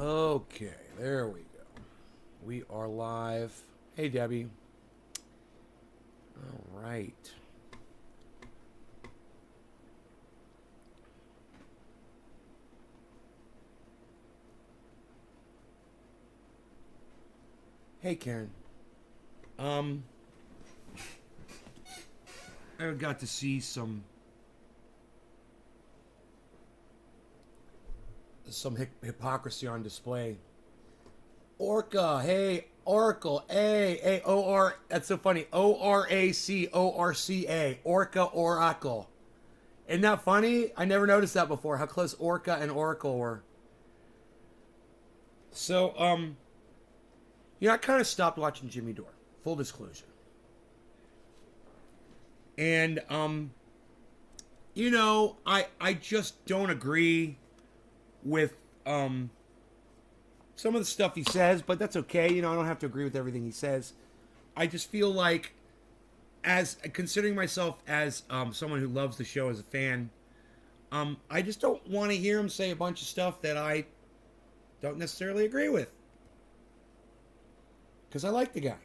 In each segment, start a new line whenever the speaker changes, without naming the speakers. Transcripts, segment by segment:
Okay, there we go. We are live. Hey, Debbie. All right. Hey, Karen. I got to see some hypocrisy on display. Orca, hey, Oracle, A-O-R, that's so funny, O-R-A-C-O-R-C-A, Orca, Oracle. Isn't that funny? I never noticed that before, how close Orca and Oracle were. So, I kind of stopped watching Jimmy Dore, full disclosure. And, I just don't agree with, some of the stuff he says, but that's okay. I don't have to agree with everything he says. I just feel like, as considering myself as someone who loves the show as a fan, I just don't want to hear him say a bunch of stuff that I don't necessarily agree with. Because I like the guy.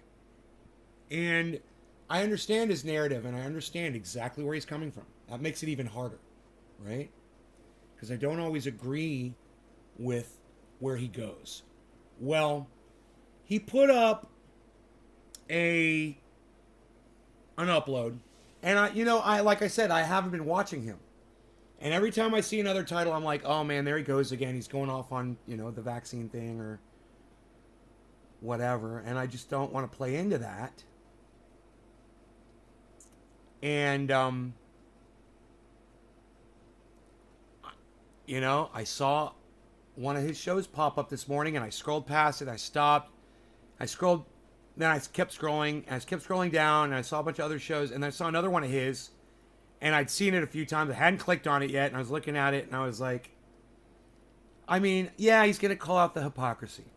And I understand his narrative, and I understand exactly where he's coming from. That makes it even harder, right? Because I don't always agree with where he goes. Well, he put up an upload, and I like I said, I haven't been watching him. And every time I see another title, I'm like, oh man, there he goes again. He's going off on, the vaccine thing or whatever, and I just don't want to play into that. And I saw one of his shows pop up this morning, and I scrolled past it. I stopped. I scrolled, then I kept scrolling, and I kept scrolling down, and I saw a bunch of other shows, and then I saw another one of his, and I'd seen it a few times. I hadn't clicked on it yet, and I was looking at it, and I was like, I mean, yeah, he's going to call out the hypocrisy.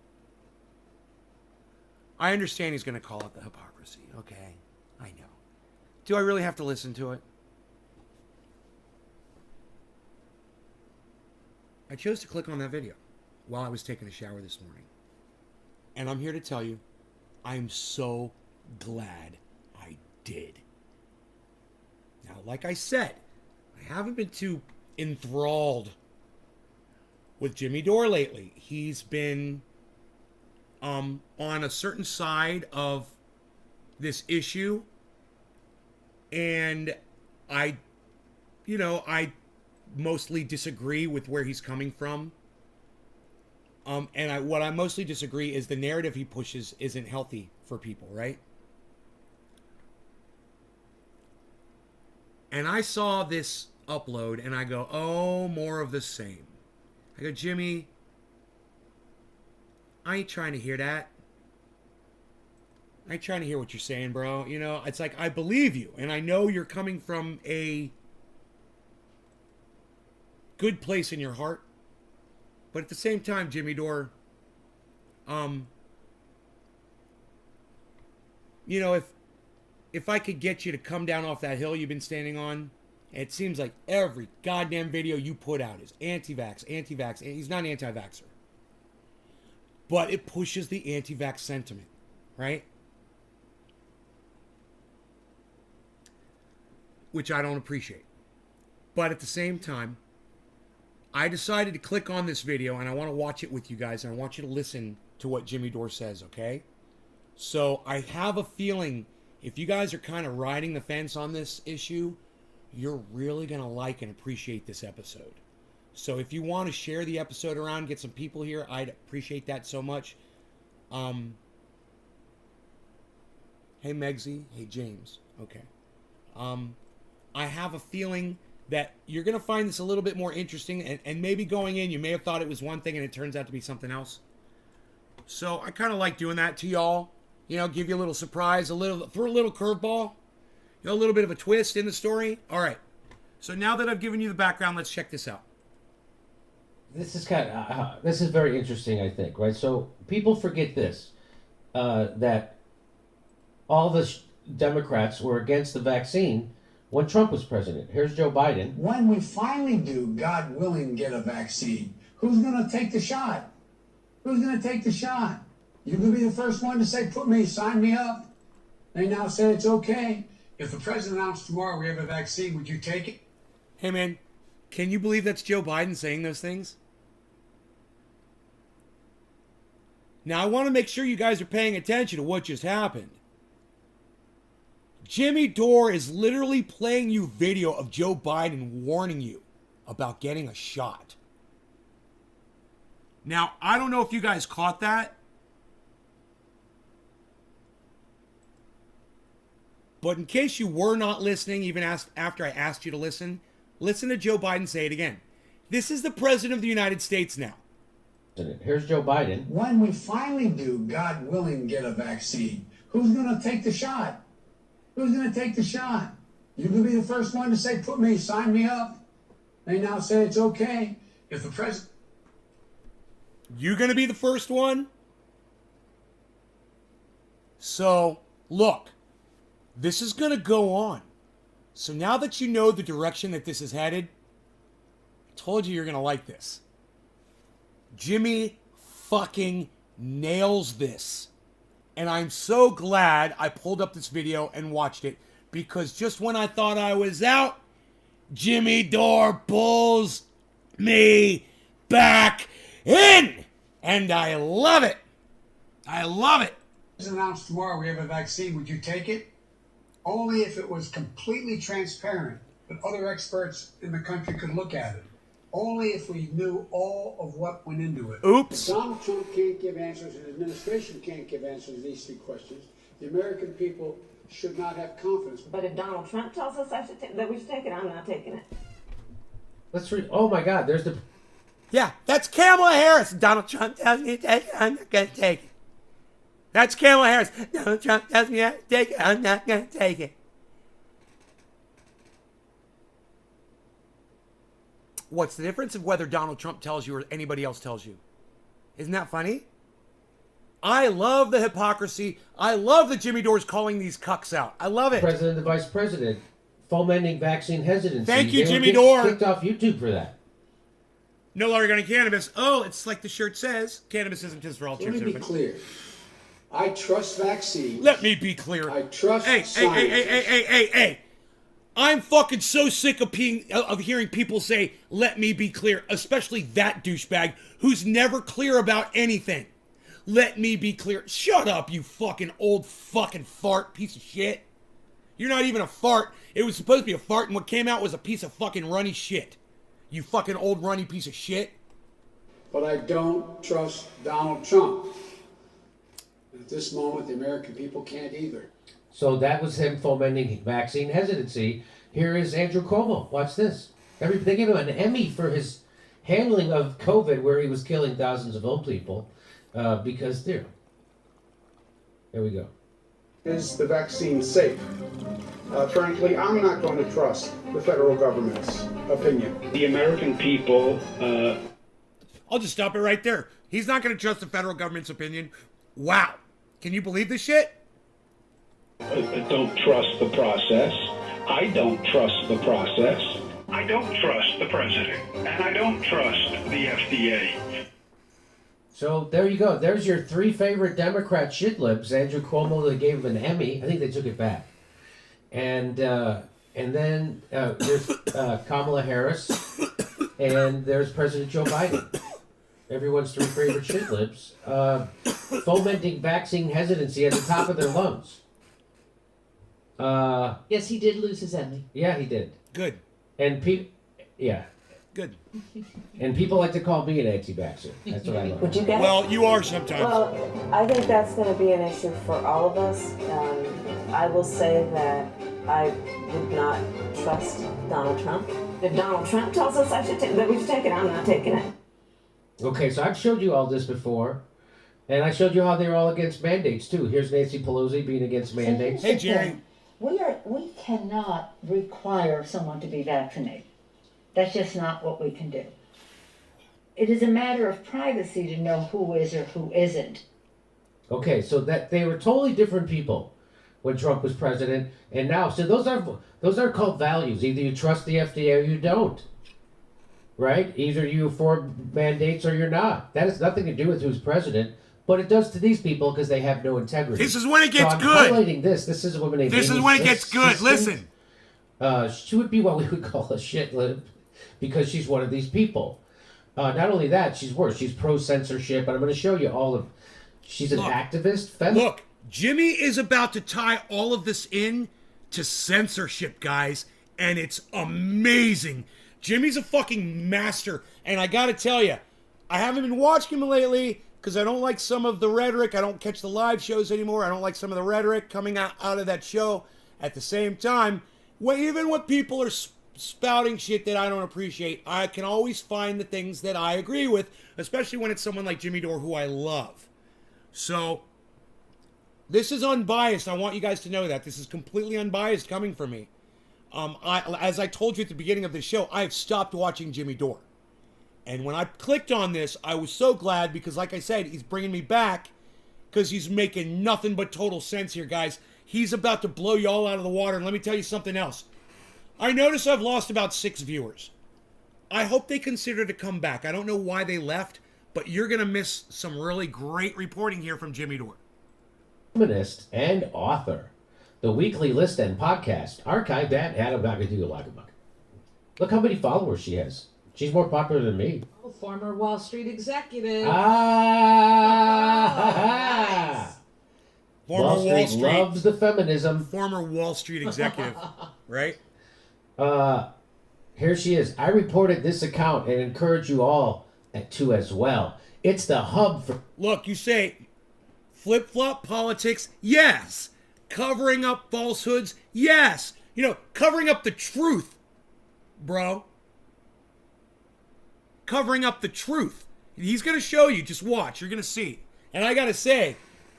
I understand he's going to call out the hypocrisy. Okay, I know. Do I really have to listen to it? I chose to click on that video while I was taking a shower this morning. And I'm here to tell you, I'm so glad I did. Now, like I said, I haven't been too enthralled with Jimmy Dore lately. He's been on a certain side of this issue. And I mostly disagree with where he's coming from. What I mostly disagree is the narrative he pushes isn't healthy for people, right? And I saw this upload and I go, oh, more of the same. I go, Jimmy, I ain't trying to hear that. I ain't trying to hear what you're saying, bro. It's like, I believe you, and I know you're coming from a good place in your heart. But at the same time, Jimmy Dore, if I could get you to come down off that hill you've been standing on, it seems like every goddamn video you put out is anti-vax. He's not an anti-vaxxer. But it pushes the anti-vax sentiment, right? Which I don't appreciate. But at the same time, I decided to click on this video, and I want to watch it with you guys, and I want you to listen to what Jimmy Dore says, okay? So I have a feeling if you guys are kind of riding the fence on this issue, you're really going to like and appreciate this episode. So if you want to share the episode around, get some people here, I'd appreciate that so much. Hey, Megsy. Hey, James. Okay. I have a feeling that you're going to find this a little bit more interesting, and maybe going in, you may have thought it was one thing and it turns out to be something else. So I kind of like doing that to y'all. Give you a little surprise, throw a little curveball, a little bit of a twist in the story. All right. So now that I've given you the background, let's check this out.
This is this is very interesting, I think, right? So people forget this, that all the Democrats were against the vaccine when Trump was president. Here's Joe Biden.
When we finally do, God willing, get a vaccine, who's going to take the shot? Who's going to take the shot? You could be the first one to say, sign me up. They now say it's okay. If the president announced tomorrow we have a vaccine, would you take it?
Hey, man, can you believe that's Joe Biden saying those things? Now, I want to make sure you guys are paying attention to what just happened. Jimmy Dore is literally playing you video of Joe Biden warning you about getting a shot. Now, I don't know if you guys caught that, but in case you were not listening, even after I asked you to listen to Joe Biden say it again. This is the president of the United States now.
Here's Joe Biden.
When we finally do, God willing, get a vaccine, who's going to take the shot? Who's going to take the shot? You could be the first one to say, sign me up. They now say it's okay. If the president...
You going to be the first one? So, look, this is going to go on. So now that you know the direction that this is headed, I told you you're going to like this. Jimmy fucking nails this. And I'm so glad I pulled up this video and watched it, because just when I thought I was out, Jimmy Dore pulls me back in. And I love it. I love it.
Announced tomorrow we have a vaccine, would you take it? Only if it was completely transparent, that other experts in the country could look at it. Only if we knew all of what went into it.
Oops.
Donald Trump can't give answers, and the administration can't give answers to these three questions. The American people should not have confidence.
But if Donald Trump tells us that we should take it, I'm not taking it.
Let's read. Oh my God, there's the...
Yeah, that's Kamala Harris. Donald Trump tells me to take it, I'm not going to take it. That's Kamala Harris. Donald Trump tells me to take it, I'm not going to take it. What's the difference of whether Donald Trump tells you or anybody else tells you? Isn't that funny? I love the hypocrisy. I love that Jimmy Dore's calling these cucks out. I love it.
President and the vice president fomenting vaccine hesitancy.
Thank you,
They
Jimmy
were
Dore.
kicked off YouTube for that.
No longer going to cannabis. Oh, it's like the shirt says. Cannabis isn't just for all
Let
church.
me be clear. I trust vaccines.
Let me be clear.
I trust
science. Hey. I'm fucking so sick of hearing people say, let me be clear, especially that douchebag who's never clear about anything. Let me be clear. Shut up, you fucking old fucking fart piece of shit. You're not even a fart. It was supposed to be a fart, and what came out was a piece of fucking runny shit. You fucking old runny piece of shit.
But I don't trust Donald Trump. At this moment, the American people can't either.
So that was him fomenting vaccine hesitancy. Here is Andrew Cuomo. Watch this. They gave him an Emmy for his handling of COVID, where he was killing thousands of old people, because there we go.
Is the vaccine safe? Frankly, I'm not going to trust the federal government's opinion.
The American people...
I'll just stop it right there. He's not going to trust the federal government's opinion. Wow. Can you believe this shit?
don't trust the process. I don't trust the process.
I don't trust the president, and I don't trust the FDA.
So there you go. There's your three favorite Democrat shit libs. Andrew Cuomo, they gave him an Emmy. I think they took it back. And then there's Kamala Harris, and there's President Joe Biden. Everyone's three favorite shit libs, fomenting vaccine hesitancy at the top of their lungs.
Yes, he did lose his Emmy.
Yeah, he did.
Good.
And yeah.
Good.
And people like to call me an anti-vaxxer. That's what I love.
Would you get
Well, you are sometimes.
Well, I think that's going to be an issue for all of us. I will say that I would not trust Donald Trump. If Donald Trump tells us that we should take it, I'm not taking it.
Okay, so I've showed you all this before, and I showed you how they're all against mandates too. Here's Nancy Pelosi being against mandates.
Hey, Jerry.
We cannot require someone to be vaccinated. That's just not what we can do. It is a matter of privacy to know who is or who isn't.
Okay, so that they were totally different people when Trump was president, and now, so those are called values. Either you trust the FDA or you don't. right? Either you're for mandates or you're not. That has nothing to do with who's president, but it does to these people because they have no integrity.
This is when it gets
so I'm
good.
highlighting this. This is a woman named
This is
Amy
when it gets good.
Siskind.
Listen.
She would be what we would call a shit lib because she's one of these people. Not only that, she's worse. She's pro-censorship, and I'm going to show you all of... She's an activist.
Look, Jimmy is about to tie all of this in to censorship, guys, and it's amazing. Jimmy's a fucking master, and I gotta tell you, I haven't been watching him lately because I don't like some of the rhetoric. I don't catch the live shows anymore. I don't like some of the rhetoric coming out of that show. At the same time, even when people are spouting shit that I don't appreciate, I can always find the things that I agree with, especially when it's someone like Jimmy Dore, who I love. So, this is unbiased. I want you guys to know that. This is completely unbiased coming from me. As I told you at the beginning of the show, I have stopped watching Jimmy Dore. And when I clicked on this, I was so glad because, like I said, he's bringing me back because he's making nothing but total sense here, guys. He's about to blow y'all out of the water. And let me tell you something else. I notice I've lost about 6 viewers. I hope they consider to come back. I don't know why they left, but you're going to miss some really great reporting here from Jimmy Dore.
Feminist and author. The weekly list and podcast archived at Adamagadugalagabuck. Look how many followers she has. She's more popular than me.
Oh, former Wall Street executive.
Ah!
Former
Wall Street loves the feminism.
Former Wall Street executive, right?
Here she is. I reported this account and encourage you all to as well. It's the hub for...
Look, you say flip-flop politics? Yes. Covering up falsehoods? Yes. You know, covering up the truth, bro. Covering up the truth. He's going to show you. Just watch. You're going to see. And I got to say,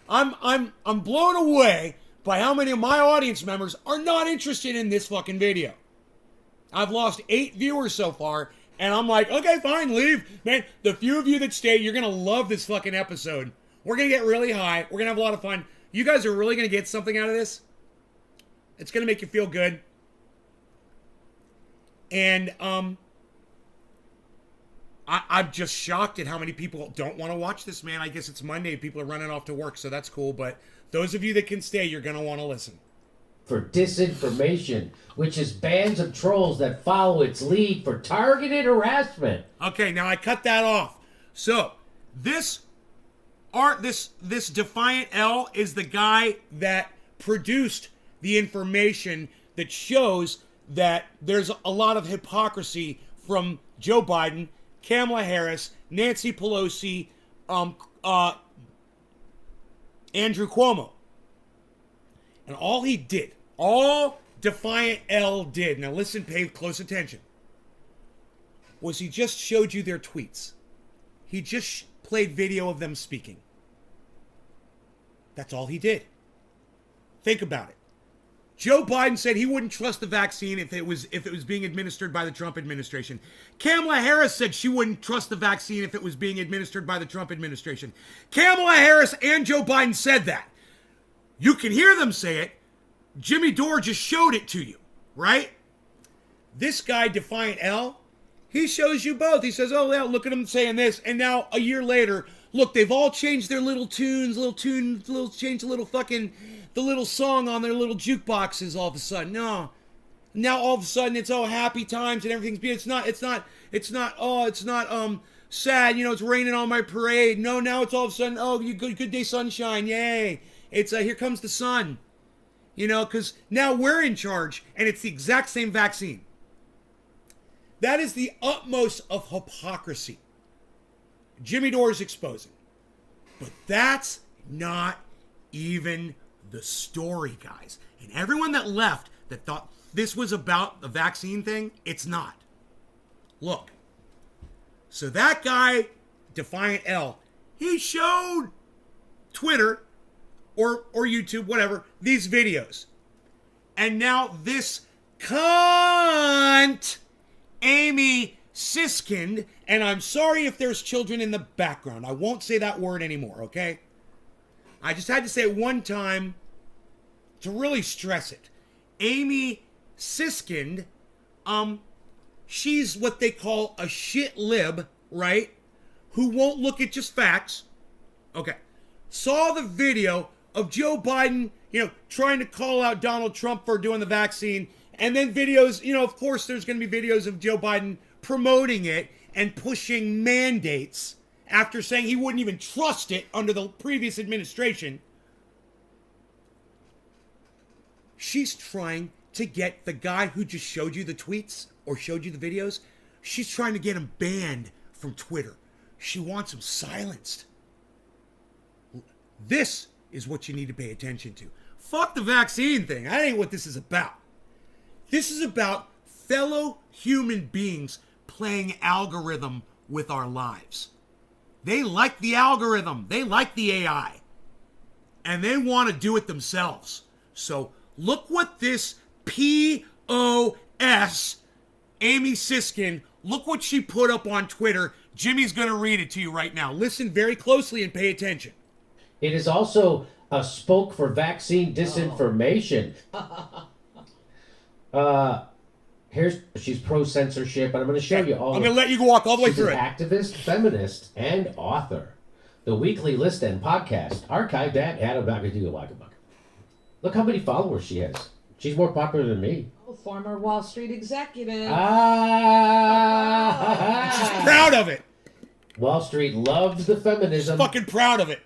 I'm blown away by how many of my audience members are not interested in this fucking video. I've lost 8 viewers so far, and I'm like, okay, fine, leave. Man, the few of you that stay, you're going to love this fucking episode. We're going to get really high. We're going to have a lot of fun. You guys are really going to get something out of this. It's going to make you feel good. And I'm just shocked at how many people don't want to watch this, man. I guess it's Monday. People are running off to work, so that's cool. But those of you that can stay, you're going to want to listen.
For disinformation, which is bands of trolls that follow its lead for targeted harassment.
Okay, now I cut that off. So, this Defiant L is the guy that produced the information that shows that there's a lot of hypocrisy from Joe Biden, Kamala Harris, Nancy Pelosi, Andrew Cuomo. And all Defiant L did, now listen, pay close attention, was he just showed you their tweets. He just played video of them speaking. That's all he did. Think about it. Joe Biden said he wouldn't trust the vaccine if it was being administered by the Trump administration. Kamala Harris said she wouldn't trust the vaccine if it was being administered by the Trump administration. Kamala Harris and Joe Biden said that. You can hear them say it. Jimmy Dore just showed it to you, right? This guy, Defiant L, he shows you both. He says, oh, yeah, look at him saying this. And now, a year later, look, they've all changed their changed the little song on their little jukeboxes all of a sudden. No. Now, all of a sudden, it's, happy times and everything's beautiful. It's not sad, it's raining on my parade. No, now it's all of a sudden, good day sunshine, yay. It's, here comes the sun. Because now we're in charge, and it's the exact same vaccine. That is the utmost of hypocrisy. Jimmy Dore is exposing. But that's not even the story, guys. And everyone that left that thought this was about the vaccine thing, it's not. Look. So that guy, Defiant L, he showed Twitter or YouTube, whatever, these videos. And now this cunt, Amy Siskind, and I'm sorry if there's children in the background. I won't say that word anymore, okay? I just had to say it one time to really stress it. Amy Siskind she's what they call a shit lib, right? Who won't look at just facts. Okay. Saw the video of Joe Biden, trying to call out Donald Trump for doing the vaccine. And then videos, of course, there's going to be videos of Joe Biden promoting it and pushing mandates after saying he wouldn't even trust it under the previous administration. She's trying to get the guy who just showed you the tweets or showed you the videos, she's trying to get him banned from Twitter. She wants him silenced. This is what you need to pay attention to. Fuck the vaccine thing. That ain't what this is about. This is about fellow human beings playing algorithm with our lives. They like the algorithm. They like the AI. And they want to do it themselves. So look what this POS, Amy Siskin, look what she put up on Twitter. Jimmy's going to read it to you right now. Listen very closely and pay attention.
It is also a spoke for vaccine disinformation. She's pro-censorship, and I'm going to show you all.
I'm going to let you walk all the way through it.
She's an activist, feminist, and author. The weekly list and podcast archived at Adam. Look how many followers she has. She's more popular than me.
Oh, former Wall Street executive.
She's proud of it.
Wall Street loves the feminism.
She's fucking proud of it.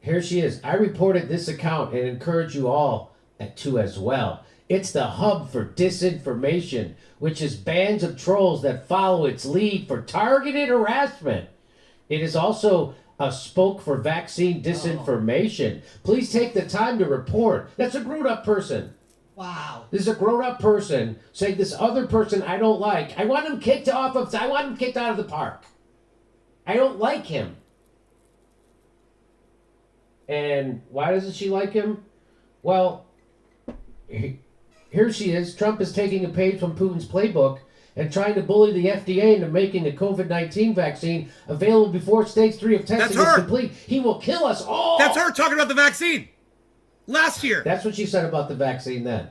Here she is. I reported this account and encourage you all to as well. It's the hub for disinformation, which is bands of trolls that follow its lead for targeted harassment. It is also a spoke for vaccine disinformation. Please take the time to report. That's a grown-up person.
Wow.
This is a grown-up person saying this other person I don't like. I want him kicked out of the park. I don't like him. And why doesn't she like him? Well, here she is. Trump is taking a page from Putin's playbook and trying to bully the FDA into making a COVID-19 vaccine available before stage 3 of testing is complete. He will kill us all.
That's her talking about the vaccine. Last year.
That's what she said about the vaccine then.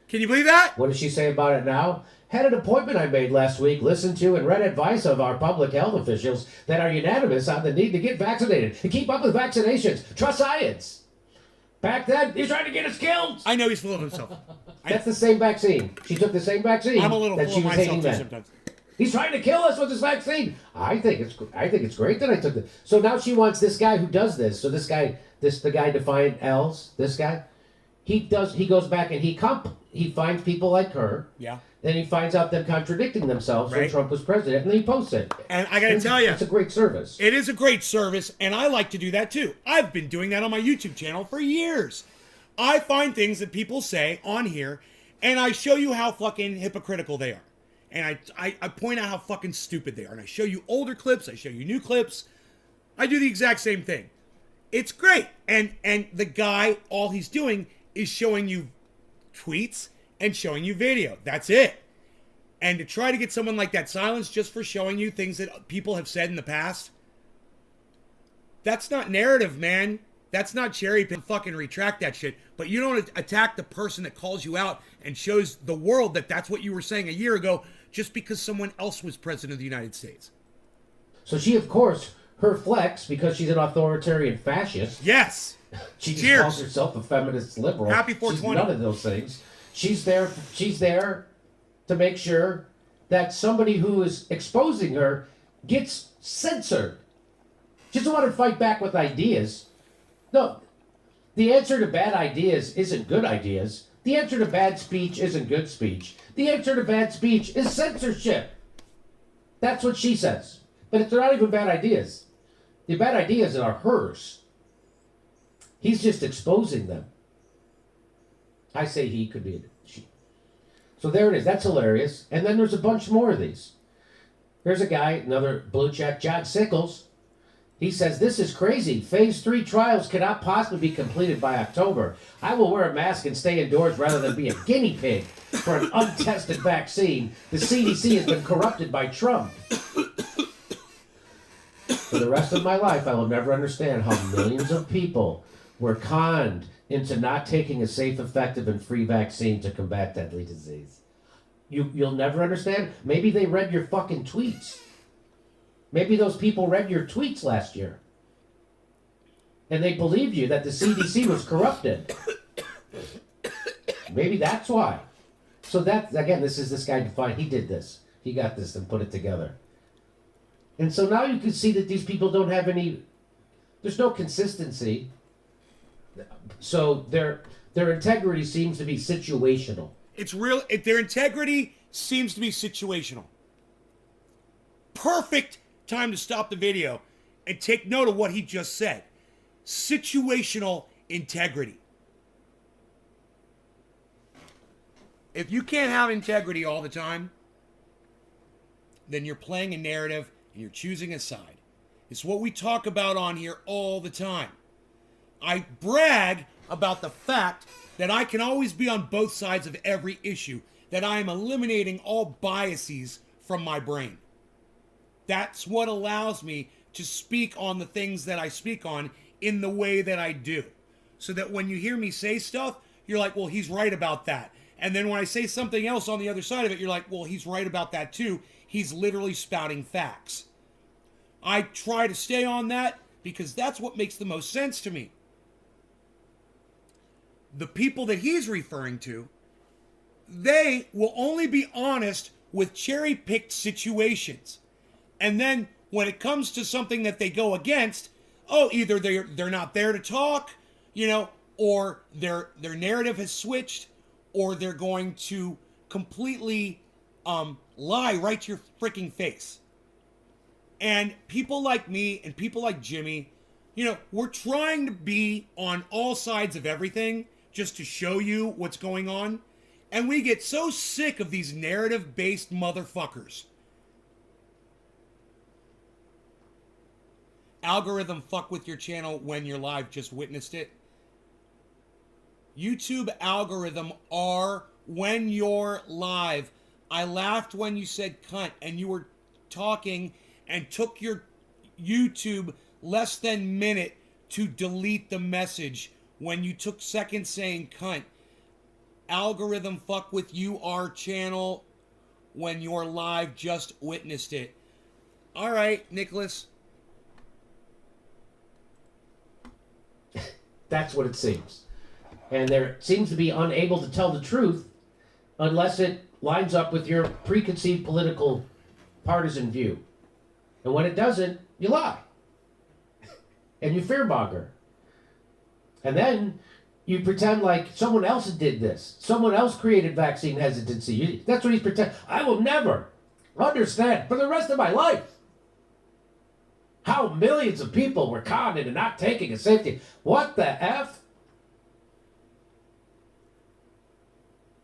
Can you believe that?
What does she say about it now? Had an appointment I made last week, listened to and read advice of our public health officials that are unanimous on the need to get vaccinated and keep up with vaccinations. Trust science. Back then, he's trying to get us killed.
I know he's full of himself.
That's the same vaccine. She took the same vaccine.
I'm a little
that
full
she
of
was
myself
taking
too
then.
sometimes.
He's trying to kill us with this vaccine. I think it's great that I took it. So now she wants this guy who does this. So the guy Defiant L's, this guy, he goes back and he finds people like her.
Yeah.
Then he finds out them contradicting themselves when Trump was president, and then he posts it.
And I got to tell you,
it's a great service.
It is a great service, and I like to do that too. I've been doing that on my YouTube channel for years. I find things that people say on here, and I show you how fucking hypocritical they are. And I point out how fucking stupid they are. And I show you older clips, I show you new clips. I do the exact same thing. It's great. And the guy, all he's doing is showing you tweets and showing you video. That's it. And to try to get someone like that silenced just for showing you things that people have said in the past, that's not narrative, man. That's not cherry pick. Fucking retract that shit. But you don't attack the person that calls you out and shows the world that that's what you were saying a year ago just because someone else was president of the United States.
So she, of course, her flex, because she's an authoritarian fascist.
Yes.
She just calls herself a feminist liberal.
Happy 420.
She's none of those things. She's there to make sure that somebody who is exposing her gets censored. She doesn't want to fight back with ideas. No, the answer to bad ideas isn't good ideas. The answer to bad speech isn't good speech. The answer to bad speech is censorship. That's what she says. But they're not even bad ideas. The bad ideas are hers. He's just exposing them. I say he, could be she. So there it is. That's hilarious. And then there's a bunch more of these. Here's a guy, another blue check, John Sickles. He says, this is crazy. Phase 3 trials cannot possibly be completed by October. I will wear a mask and stay indoors rather than be a guinea pig for an untested vaccine. The CDC has been corrupted by Trump. For the rest of my life, I will never understand how millions of people were conned into not taking a safe, effective, and free vaccine to combat deadly disease. You'll never understand. Maybe they read your fucking tweets. Maybe those people read your tweets last year. And they believed you that the CDC was corrupted. Maybe that's why. So that, again, this guy defined, he did this. He got this and put it together. And so now you can see that these people don't have there's no consistency. So their integrity seems to be situational.
It's real. Their integrity seems to be situational. Perfect time to stop the video and take note of what he just said. Situational integrity. If you can't have integrity all the time, then you're playing a narrative and you're choosing a side. It's what we talk about on here all the time. I brag about the fact that I can always be on both sides of every issue, that I am eliminating all biases from my brain. That's what allows me to speak on the things that I speak on in the way that I do. So that when you hear me say stuff, you're like, well, he's right about that. And then when I say something else on the other side of it, you're like, well, he's right about that too. He's literally spouting facts. I try to stay on that because that's what makes the most sense to me. The people that he's referring to, they will only be honest with cherry-picked situations. And then when it comes to something that they go against, either they're not there to talk, or their narrative has switched, or they're going to completely lie right to your freaking face. And people like me and people like Jimmy, we're trying to be on all sides of everything just to show you what's going on. And we get so sick of these narrative-based motherfuckers. Algorithm fuck with your channel when you're live, just witnessed it. YouTube algorithm are when you're live. I laughed when you said cunt and you were talking and took your YouTube less than minute to delete the message when you took seconds saying cunt. Algorithm fuck with you, our channel, when you're live, just witnessed it. All right, Nicholas.
That's what it seems. And there seems to be unable to tell the truth unless it lines up with your preconceived political partisan view. And when it doesn't, you lie. And you fearmonger. And then you pretend like someone else did this. Someone else created vaccine hesitancy. That's what he's pretending. I will never understand for the rest of my life how millions of people were conned into not taking a safety. What the F?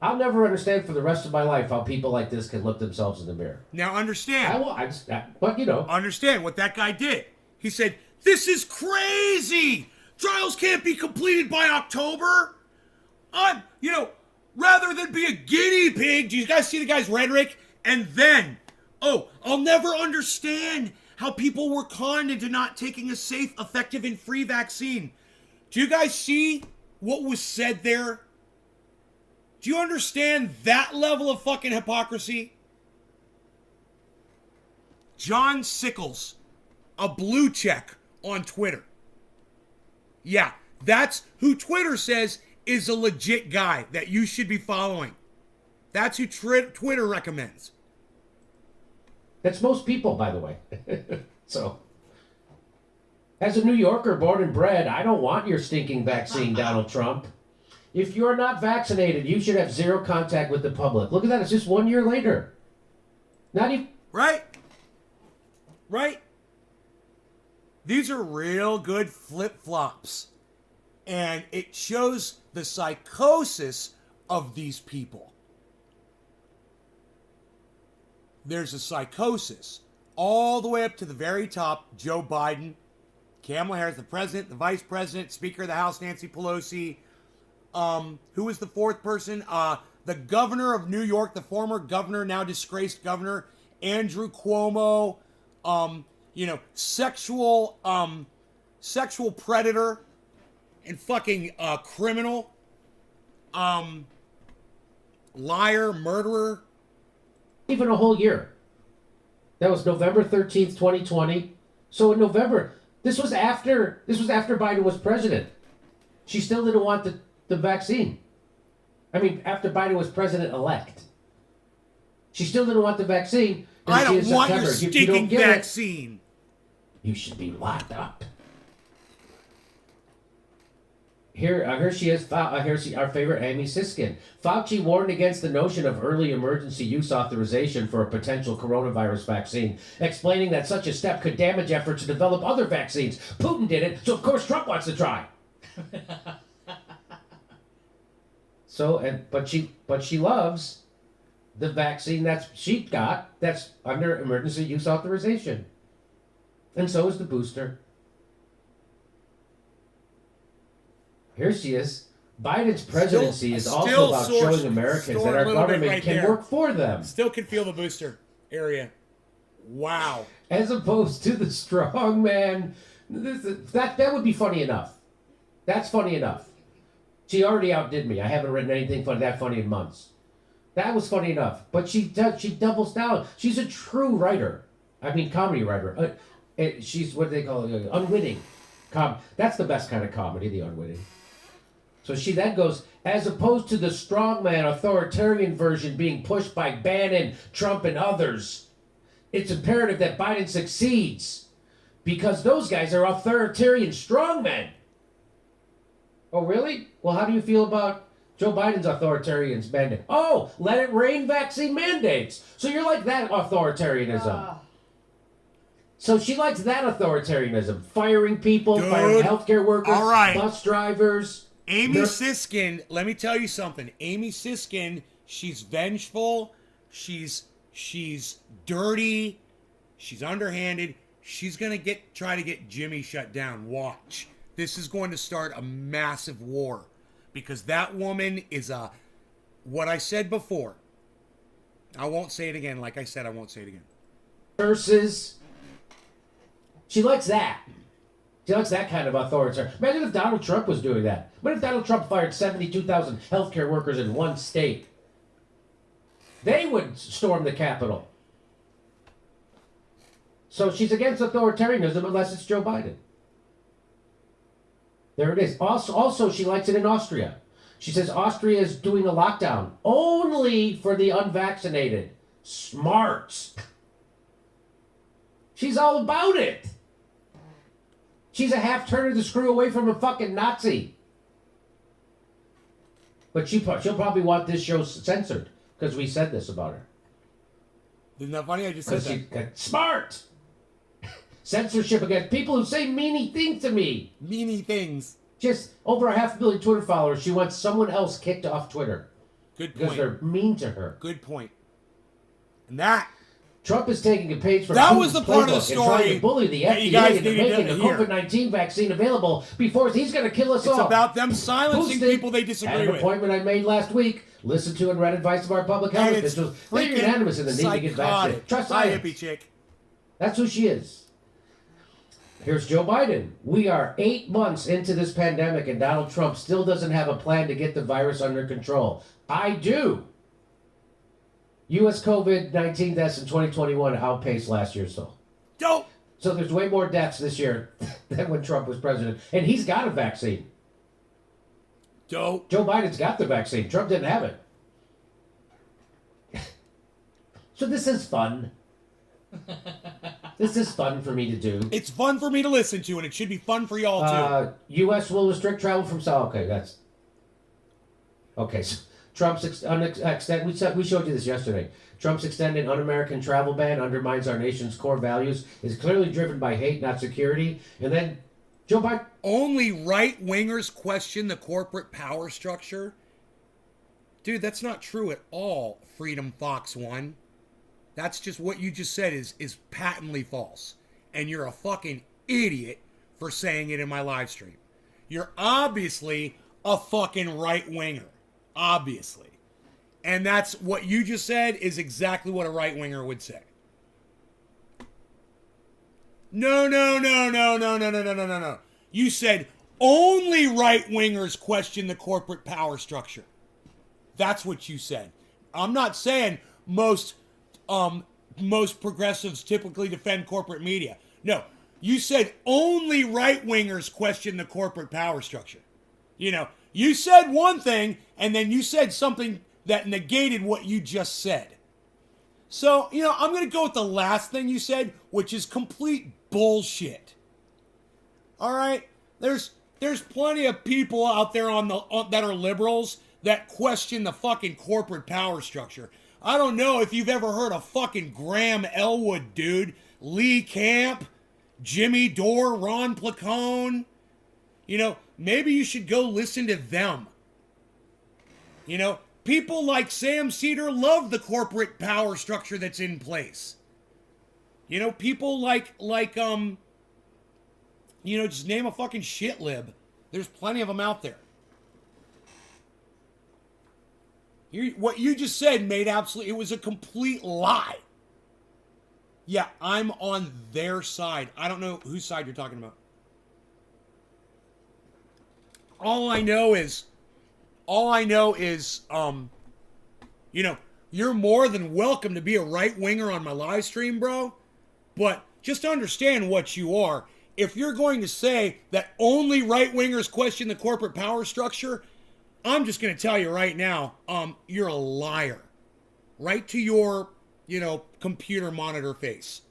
I'll never understand for the rest of my life how people like this can look themselves in the mirror.
Now understand.
But
Understand what that guy did. He said, this is crazy. Trials can't be completed by October. Rather than be a guinea pig, do you guys see the guy's rhetoric? And then, I'll never understand how people were conned into not taking a safe, effective, and free vaccine. Do you guys see what was said there? Do you understand that level of fucking hypocrisy? John Sickles, a blue check on Twitter. Yeah, that's who Twitter says is a legit guy that you should be following. That's who Twitter recommends.
That's most people, by the way. So, as a New Yorker born and bred, I don't want your stinking vaccine, Donald Trump. If you're not vaccinated, you should have zero contact with the public. Look at that. It's just 1 year later. Not even...
Right? These are real good flip-flops. And it shows the psychosis of these people. There's a psychosis all the way up to the very top. Joe Biden, Kamala Harris, the president, the vice president, Speaker of the House, Nancy Pelosi. Who was the fourth person? The governor of New York, the former governor, now disgraced governor, Andrew Cuomo. Sexual predator. and fucking criminal, liar, murderer.
Even a whole year. That was November 13th, 2020. So in November, this was after Biden was president. She still didn't want the vaccine. I mean, after Biden was president-elect. She still didn't want the vaccine.
I don't want your
If you
stinking
don't get
vaccine.
you should be locked up. Here she is. Our favorite Amy Siskin. Fauci warned against the notion of early emergency use authorization for a potential coronavirus vaccine, explaining that such a step could damage efforts to develop other vaccines. Putin did it, so of course Trump wants to try. But she loves the vaccine that's under emergency use authorization, and so is the booster. Here she is. Biden's presidency is also about showing Americans that our government can work for them.
Still can feel the booster area. Wow.
As opposed to the strong man. That would be funny enough. That's funny enough. She already outdid me. I haven't written anything that funny in months. That was funny enough. But she doubles down. She's a true writer. I mean, comedy writer. She's, what do they call it? Unwitting. That's the best kind of comedy, the unwitting. So she then goes, as opposed to the strongman authoritarian version being pushed by Bannon, Trump, and others, it's imperative that Biden succeeds because those guys are authoritarian strongmen. Oh, really? Well, how do you feel about Joe Biden's authoritarian mandate? Oh, let it rain vaccine mandates. So you're like that authoritarianism. So she likes that authoritarianism. Firing people, firing healthcare workers,
all right.
Bus drivers.
Amy Siskin, let me tell you something. Amy Siskin, she's vengeful. She's dirty. She's underhanded. She's going to try to get Jimmy shut down. Watch. This is going to start a massive war because that woman is what I said before. I won't say it again. Like I said, I won't say it again.
Versus, she likes that. She likes that kind of authority. Imagine if Donald Trump was doing that. What if Donald Trump fired 72,000 healthcare workers in one state? They would storm the Capitol. So she's against authoritarianism unless it's Joe Biden. There it is. Also, she likes it in Austria. She says Austria is doing a lockdown only for the unvaccinated. Smart. She's all about it. She's a half turn of the screw away from a fucking Nazi. But she'll probably want this show censored because we said this about her.
Isn't that funny? I just said that.
Smart. Censorship against people who say meany things to me.
Meany things.
Just over 500 million Twitter followers. She wants someone else kicked off Twitter.
Good point.
Because they're mean to her.
Good point. And that...
Trump is taking a page from
that
Putin's
was the part of the
playbook
story
and trying to bully the
that you
FDA
guys
into
needed
making
to
a
hear.
COVID-19 vaccine available before he's going to kill us all.
It's about them silencing
Boosted.
people they
At
disagree
an
with.
appointment I made last week, listened to and read advice of our public health
And it's
officials. They're
freaking
unanimous in the need to get vaccinated.
psychotic.
Trust
Hi,
science.
hippie chick.
That's who she is. Here's Joe Biden. We are 8 months into this pandemic and Donald Trump still doesn't have a plan to get the virus under control. I do. U.S. COVID-19 deaths in 2021 outpaced last year's toll.
Dope.
So there's way more deaths this year than when Trump was president. And he's got a vaccine.
Dope.
Joe Biden's got the vaccine. Trump didn't have it. So this is fun. This is fun for me to do.
It's fun for me to listen to, and it should be fun for y'all too.
U.S. will restrict travel from South. Okay, that's... Okay, so Trump's extend. We showed you this yesterday. Trump's extended un-American travel ban undermines our nation's core values, is clearly driven by hate, not security. And then Joe Biden...
Only right-wingers question the corporate power structure? Dude, that's not true at all, Freedom Fox 1. That's just what you just said is patently false. And you're a fucking idiot for saying it in my live stream. You're obviously a fucking right-winger. Obviously. And that's what you just said is exactly what a right-winger would say. No. You said only right-wingers question the corporate power structure. That's what you said. I'm not saying most progressives typically defend corporate media. No, you said only right-wingers question the corporate power structure. You know, you said one thing, and then you said something that negated what you just said. So, you know, I'm going to go with the last thing you said, which is complete bullshit. All right? There's plenty of people out there that are liberals that question the fucking corporate power structure. I don't know if you've ever heard of fucking Graham Elwood, dude. Lee Camp, Jimmy Dore, Ron Placone. You know, maybe you should go listen to them. You know, people like Sam Cedar love the corporate power structure that's in place. You know, people like you know, just name a fucking shit lib. There's plenty of them out there. What you just said made it was a complete lie. Yeah, I'm on their side. I don't know whose side you're talking about. All I know is, you know, you're more than welcome to be a right-winger on my live stream, bro. But just understand what you are. If you're going to say that only right-wingers question the corporate power structure, I'm just going to tell you right now, you're a liar. Right to your, you know, computer monitor face.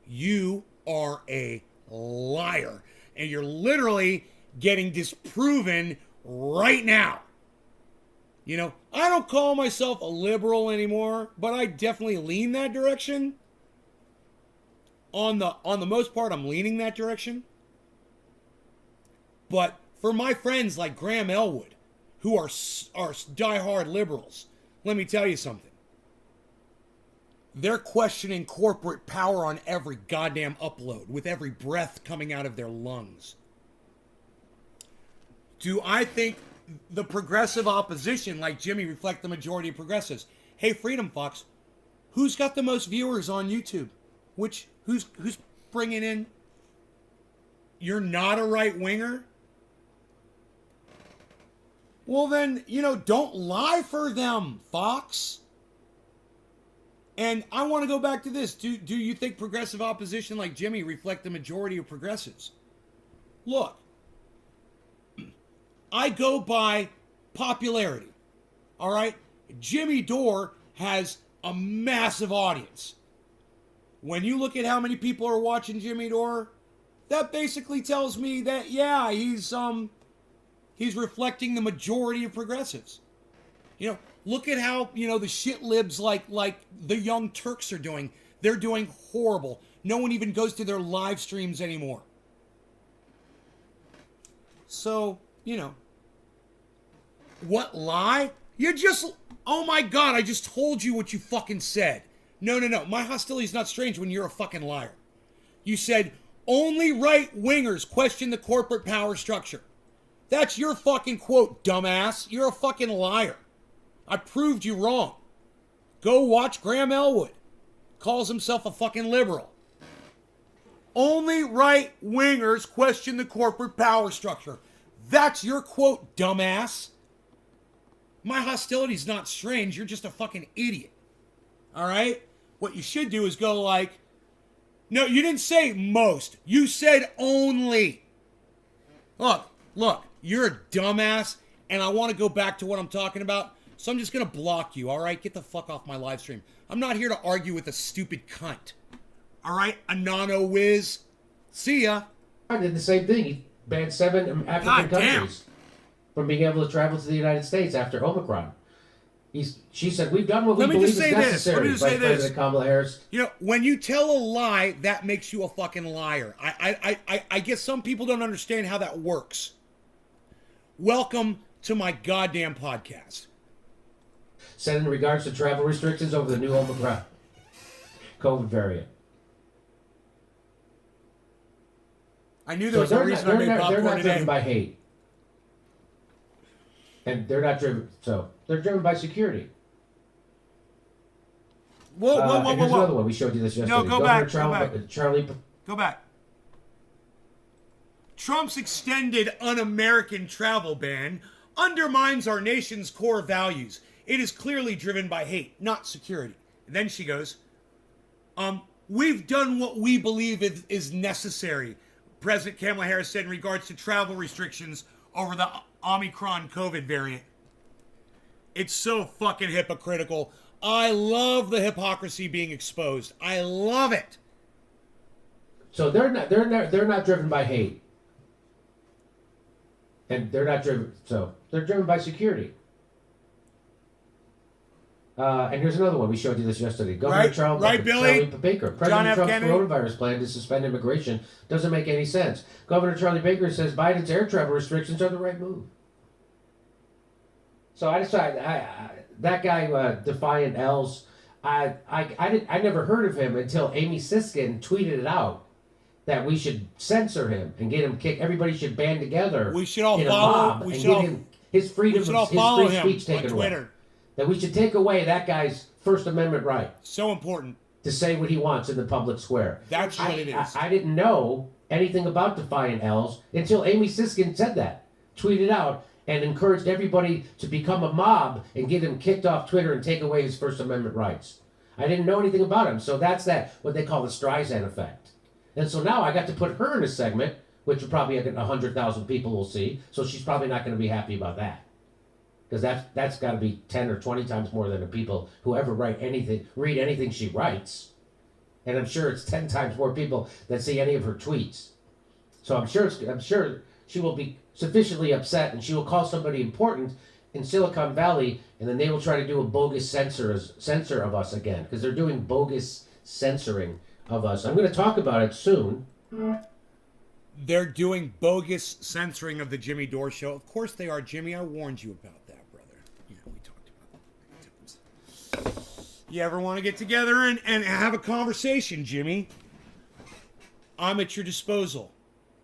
You are a liar. And you're literally getting disproven right now. You know, I don't call myself a liberal anymore, but I definitely lean that direction. On the most part, I'm leaning that direction. But for my friends like Graham Elwood, who are diehard liberals, let me tell you something. They're questioning corporate power on every goddamn upload, with every breath coming out of their lungs. Do I think the progressive opposition, like Jimmy, reflect the majority of progressives? Hey, Freedom Fox, who's got the most viewers on YouTube? Who's bringing in? You're not a right winger? Well then, you know, don't lie for them, Fox. And I want to go back to this. Do you think progressive opposition like Jimmy reflect the majority of progressives? Look, I go by popularity. All right? Jimmy Dore has a massive audience. When you look at how many people are watching Jimmy Dore, that basically tells me that, yeah, he's reflecting the majority of progressives. You know, look at how, you know, the shit libs like the Young Turks are doing. They're doing horrible. No one even goes to their live streams anymore. So, you know, what lie? You just, oh my God, I just told you what you fucking said. No. My hostility is not strange when you're a fucking liar. You said only right-wingers question the corporate power structure. That's your fucking quote, dumbass. You're a fucking liar. I proved you wrong. Go watch Graham Elwood. Calls himself a fucking liberal. Only right-wingers question the corporate power structure. That's your quote, dumbass. My hostility is not strange. You're just a fucking idiot. All right? What you should do is go like, no, you didn't say most. You said only. Look, you're a dumbass, and I want to go back to what I'm talking about, so I'm just going to block you, all right? Get the fuck off my live stream. I'm not here to argue with a stupid cunt. All right? Anano whiz. See ya.
I did the same thing. He banned 7 African countries from being able to travel to the United States after Omicron. She said, we've done what we believe is necessary.
Let me just say this.
President Kamala Harris.
You know, when you tell a lie, that makes you a fucking liar. I guess some people don't understand how that works. Welcome to my goddamn podcast.
Said in regards to travel restrictions over the new Omicron COVID variant.
I knew there was a reason I made popcorn
They're not
today.
driven by hate. And they're not driven, so they're driven by security.
Whoa.
Here's another one. We showed you this yesterday.
No, go back.
Charlie.
Go back. Trump's extended un-American travel ban undermines our nation's core values. It is clearly driven by hate, not security. And then she goes, we've done what we believe is necessary, President Kamala Harris said in regards to travel restrictions over the Omicron COVID variant. It's so fucking hypocritical. I love the hypocrisy being exposed. I love it.
So they're not driven by hate. And they're not driven, so they're driven by security. And here's another one. We showed you this yesterday. Governor Charlie Baker. President Trump's coronavirus plan to suspend immigration doesn't make any sense. Governor Charlie Baker says Biden's air travel restrictions are the right move. So I decided, that guy, Defiant L's, I never heard of him until Amy Siskin tweeted it out that we should censor him and get him kicked. Everybody should band together.
We should all
in
follow.
a mob and get him his freedom, his free speech taken away. That we should take away that guy's First Amendment right.
So important.
To say what he wants in the public square.
That's what it is.
I didn't know anything about Defiant L's until Amy Siskin said that. Tweeted out and encouraged everybody to become a mob and get him kicked off Twitter and take away his First Amendment rights. I didn't know anything about him. So that's what they call the Streisand effect. And so now I got to put her in a segment, which probably 100,000 people will see. So she's probably not going to be happy about that. Because that's got to be 10 or 20 times more than the people who ever read anything she writes. And I'm sure it's 10 times more people that see any of her tweets. So I'm sure she will be sufficiently upset, and she will call somebody important in Silicon Valley, and then they will try to do a bogus censor of us again, because they're doing bogus censoring of us. I'm going to talk about it soon.
They're doing bogus censoring of the Jimmy Dore show. Of course they are, Jimmy. I warned you about that, brother. Yeah, we talked about that many times. You ever want to get together and have a conversation, Jimmy? I'm at your disposal.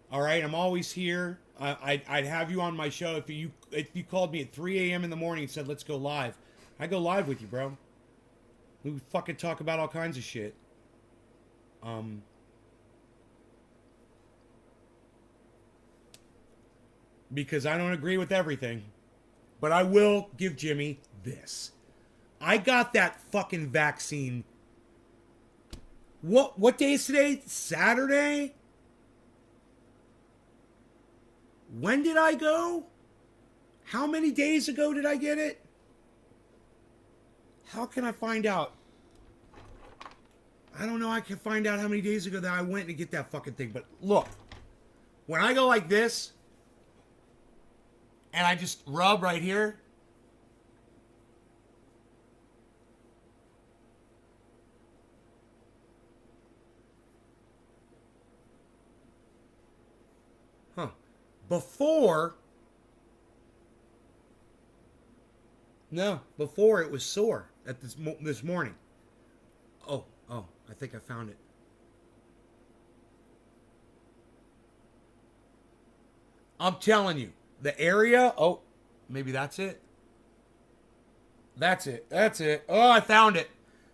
All right? I'm always here. I'd have you on my show if you called me at 3 a.m. in the morning and said, let's go live. I go live with you, bro. We would fucking talk about all kinds of shit. Because I don't agree with everything. But I will give Jimmy this. I got that fucking vaccine. What day is today? Saturday? When did I go? How many days ago did I get it? How can I find out? I don't know. I can find out how many days ago that I went to get that fucking thing. But look, when I go like this, and I just rub right here, before it was sore at this morning. Oh, I think I found it. I'm telling you, the area, maybe that's it. That's it. Oh, I found it.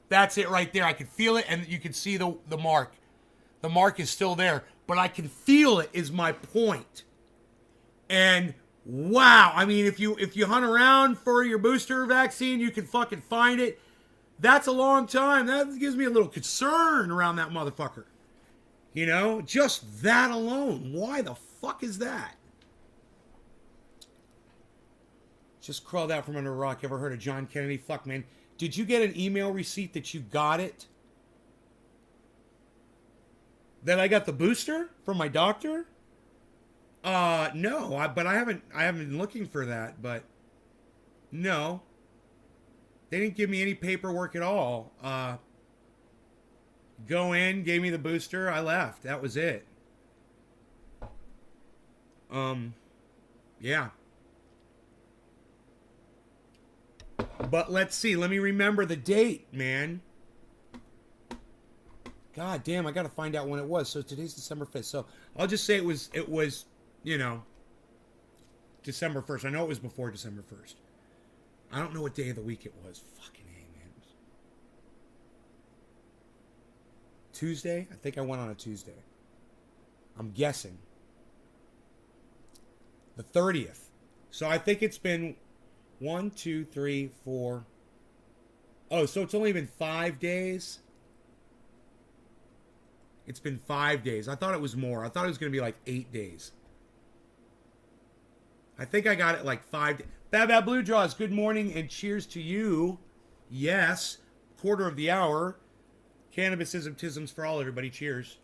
That's it right there. I can feel it, and you can see the mark. The mark is still there, but I can feel it is my point. And wow, I mean, if you hunt around for your booster vaccine, you can fucking find it. That's a long time. That gives me a little concern around that motherfucker. You know, just that alone. Why the fuck is that? Just crawled out from under a rock. Ever heard of John Kennedy? Fuck, man. Did you get an email receipt that you got it? That I got the booster from my doctor? No, but I haven't been looking for that, but no. They didn't give me any paperwork at all. Go in, gave me the booster, I left. That was it. Yeah. But let's see. Let me remember the date, man. God damn, I gotta find out when it was. So today's December 5th. So I'll just say it was, you know, December 1st. I know it was before December 1st. I don't know what day of the week it was. Fucking A, man. Tuesday? I think I went on a Tuesday. I'm guessing. The 30th. So I think it's been 1, 2, 3, 4. Oh, so it's only been 5 days? It's been 5 days. I thought it was more. I thought it was going to be like 8 days. I think I got it like 5 days. Bad Bad Blue Jaws, good morning and cheers to you. Yes, quarter of the hour. Cannabisism tisms for all, everybody. Cheers.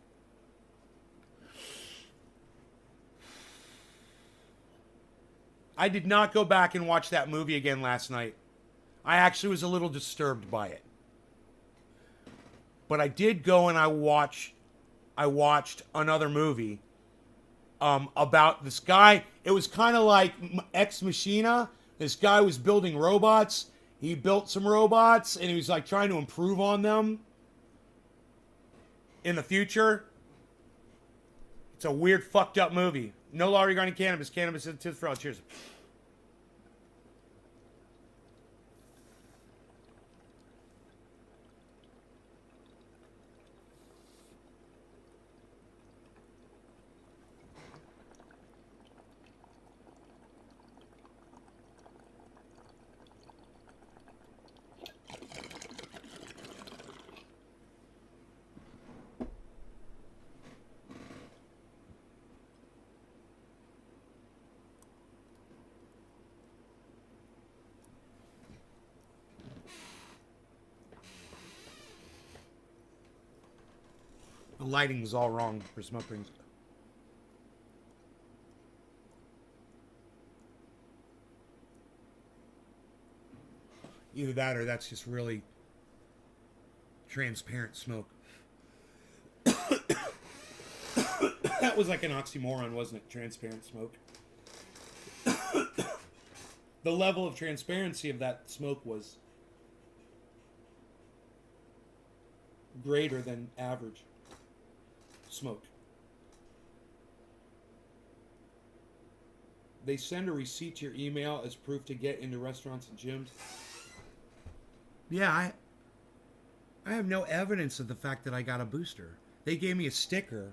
I did not go back and watch that movie again last night. I actually was a little disturbed by it. But I did go and I watched another movie about this guy. It was kind of like Ex Machina. This guy was building robots. He built some robots and he was like trying to improve on them in the future. It's a weird, fucked up movie. No law regarding cannabis. Cannabis is for all. Cheers. The lighting is all wrong for smoke rings. Either that or that's just really transparent smoke. That was like an oxymoron, wasn't it? Transparent smoke. The level of transparency of that smoke was greater than average smoke. They send a receipt to your email as proof to get into restaurants and gyms. Yeah, I have no evidence of the fact that I got a booster. They gave me a sticker.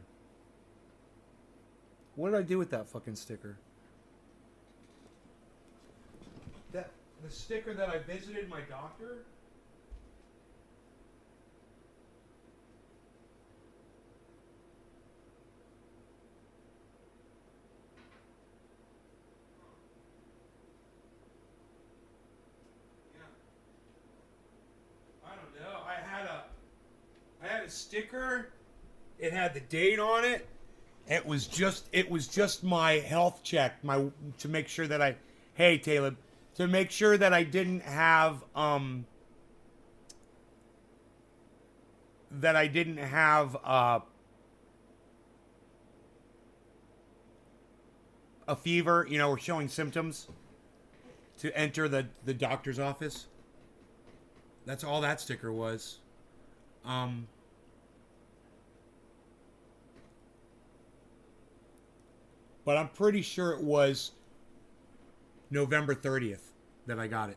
What did I do with that fucking sticker? The sticker that I visited my doctor? I don't know. I had a sticker. It had the date on it. It was just my health check, to make sure that hey Taylor, to make sure that I didn't have a fever, or showing symptoms to enter the doctor's office. That's all that sticker was. But I'm pretty sure it was November 30th that I got it.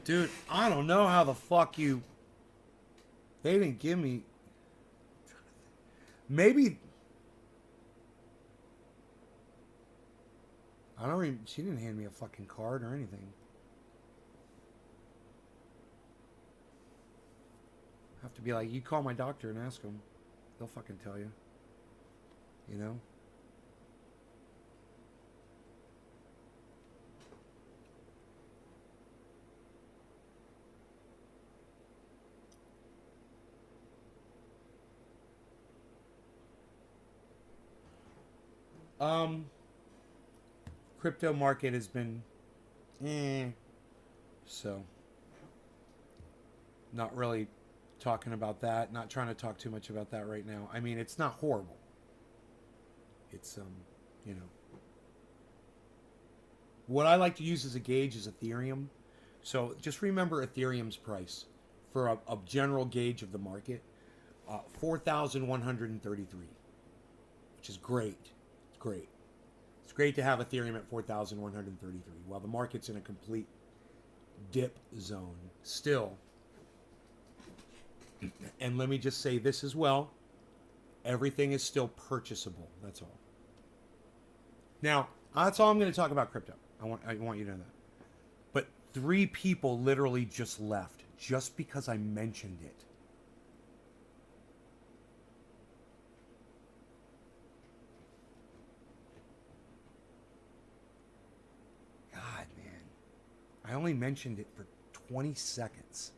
Dude, I don't know how the fuck they didn't give me. Maybe. She didn't hand me a fucking card or anything. Have to be like, you call my doctor and ask them. They'll fucking tell you. You know? Crypto market has been so not really talking about that, not trying to talk too much about that right now. I mean, it's not horrible. It's what I like to use as a gauge is Ethereum. So just remember Ethereum's price for a general gauge of the market, 4,133, which is great. It's great. It's great to have Ethereum at 4,133 while the market's in a complete dip zone still. And let me just say this as well. Everything is still purchasable. That's all. Now, that's all I'm going to talk about crypto. I want you to know that. But 3 people literally just left just because I mentioned it. God, man. I only mentioned it for 20 seconds.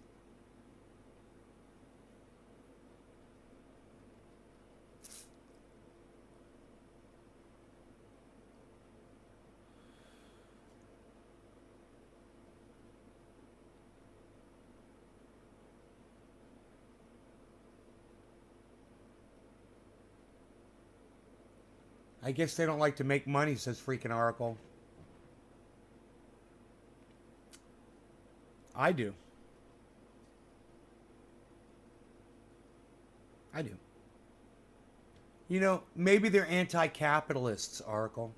I guess they don't like to make money, says freaking Oracle. I do. I do. You know, maybe they're anti-capitalists, Oracle.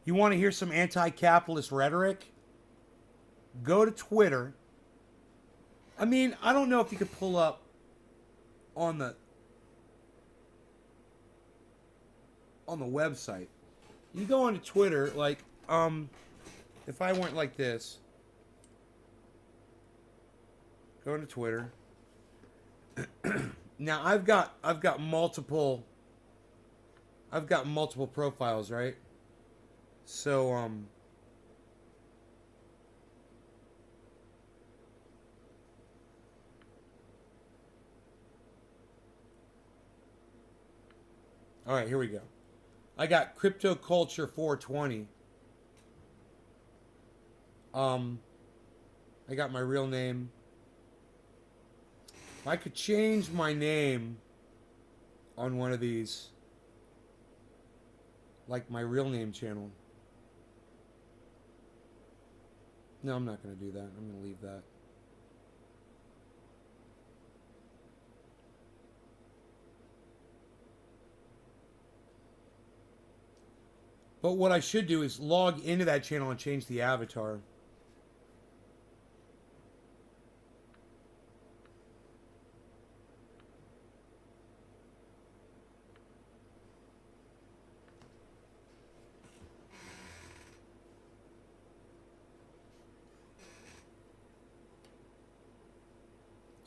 You want to hear some anti-capitalist rhetoric? Go to Twitter. I mean, I don't know if you could pull up on the website. You go onto Twitter, like, if I went like this, go into Twitter. Now I've got multiple profiles, right? So all right, here we go. I got Crypto Culture 420. I got my real name. If I could change my name on one of these, like my real name channel. No, I'm not going to do that. I'm going to leave that. But what I should do is log into that channel and change the avatar.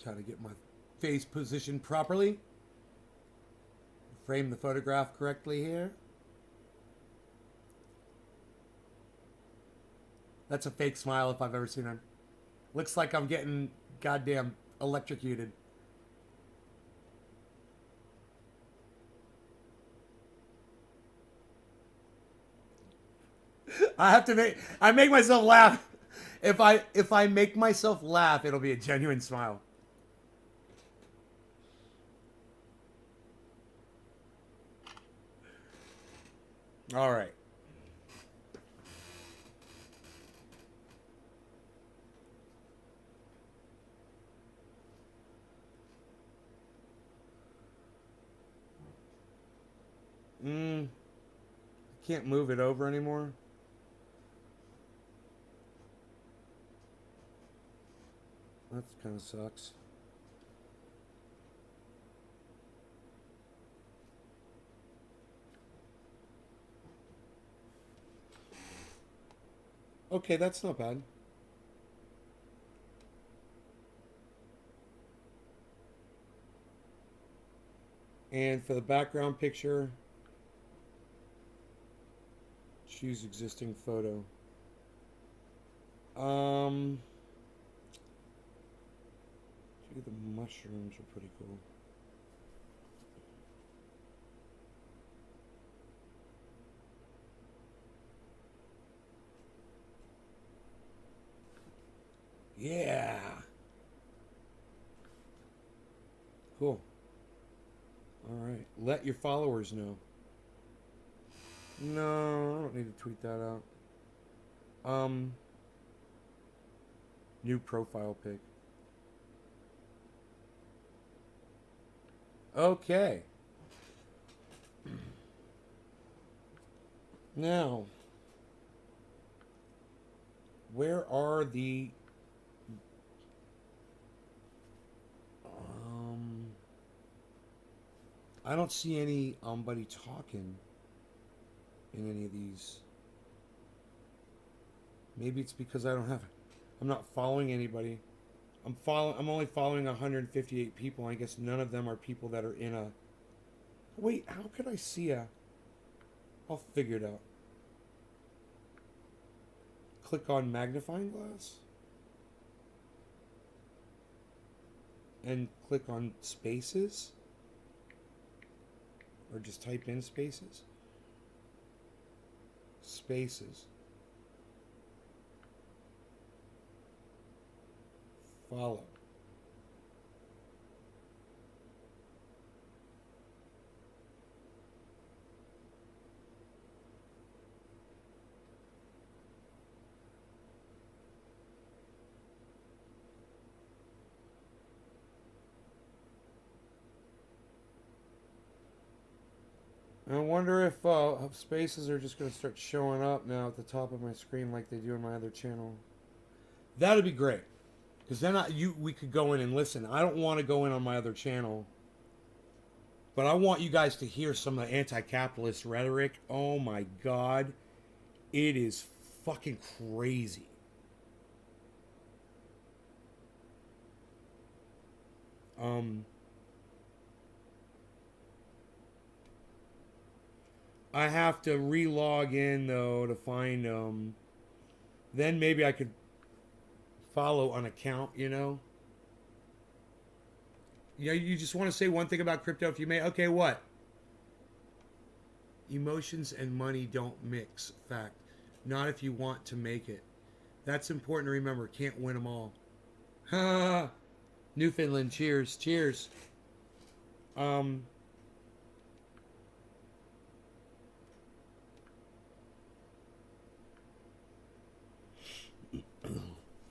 Try to get my face positioned properly. Frame the photograph correctly here. That's a fake smile if I've ever seen one. Looks like I'm getting goddamn electrocuted. I make myself laugh. If I make myself laugh, it'll be a genuine smile. All right. Can't move it over anymore. That kind of sucks. Okay, that's not bad. And for the background picture, choose existing photo. The mushrooms are pretty cool. Yeah. Cool. All right. Let your followers know. No, I don't need to tweet that out. New profile pic. Okay. Now, where are the I don't see anybody talking in any of these. Maybe it's because I'm not following anybody. I'm only following 158 people. I guess none of them are people that are in a. Wait, how could I see a? I'll figure it out. Click on magnifying glass. And click on spaces. Or just type in spaces. Spaces. Follow. I wonder if spaces are just going to start showing up now at the top of my screen like they do in my other channel. That'd be great. Because then we could go in and listen. I don't want to go in on my other channel. But I want you guys to hear some of the anti-capitalist rhetoric. Oh my God. It is fucking crazy. I have to re-log in though to find then maybe I could follow an account, you know. Yeah, you just want to say one thing about crypto if you may. Okay, what? Emotions and money don't mix. Fact. Not if you want to make it. That's important to remember. Can't win them all. Ha! Newfoundland, cheers. Cheers.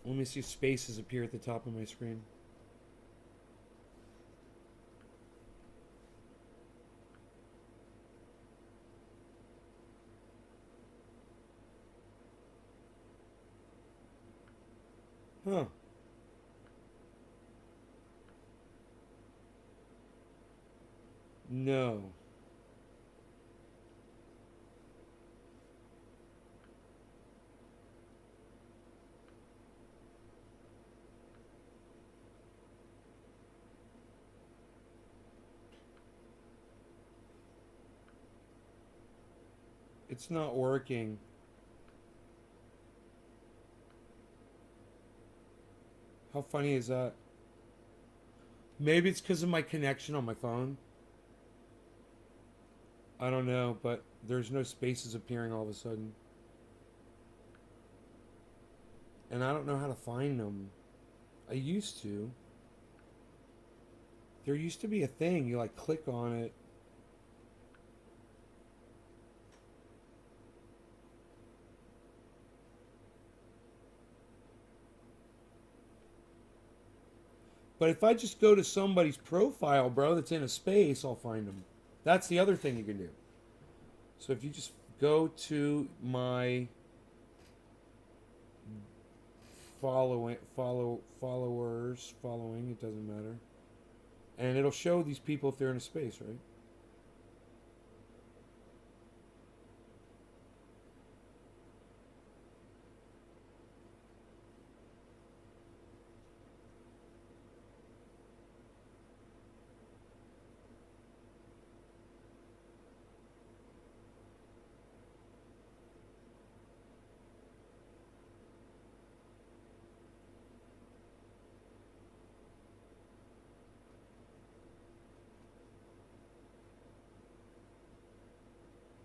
Let me see if spaces appear at the top of my screen. Huh. No. It's not working. How funny is that? Maybe it's because of my connection on my phone. I don't know, but there's no spaces appearing all of a sudden. And I don't know how to find them. I used to. There used to be a thing, you like click on it. But if I just go to somebody's profile, bro, that's in a space, I'll find them. That's the other thing you can do. So if you just go to my following, it doesn't matter. And it'll show these people if they're in a space, right?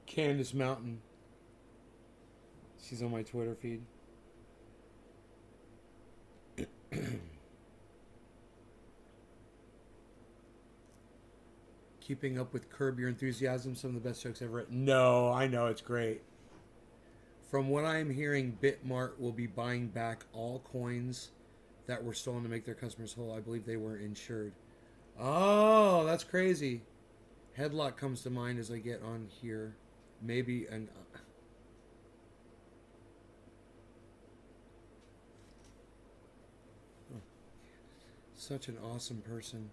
Candace Mountain. She's on my Twitter feed. Keeping up with Curb Your Enthusiasm, some of the best jokes ever written. No, I know, it's great. From what I'm hearing, Bitmart will be buying back all coins that were stolen to make their customers whole. I believe they were insured. Oh, that's crazy. Headlock comes to mind as I get on here. Maybe an... Such an awesome person.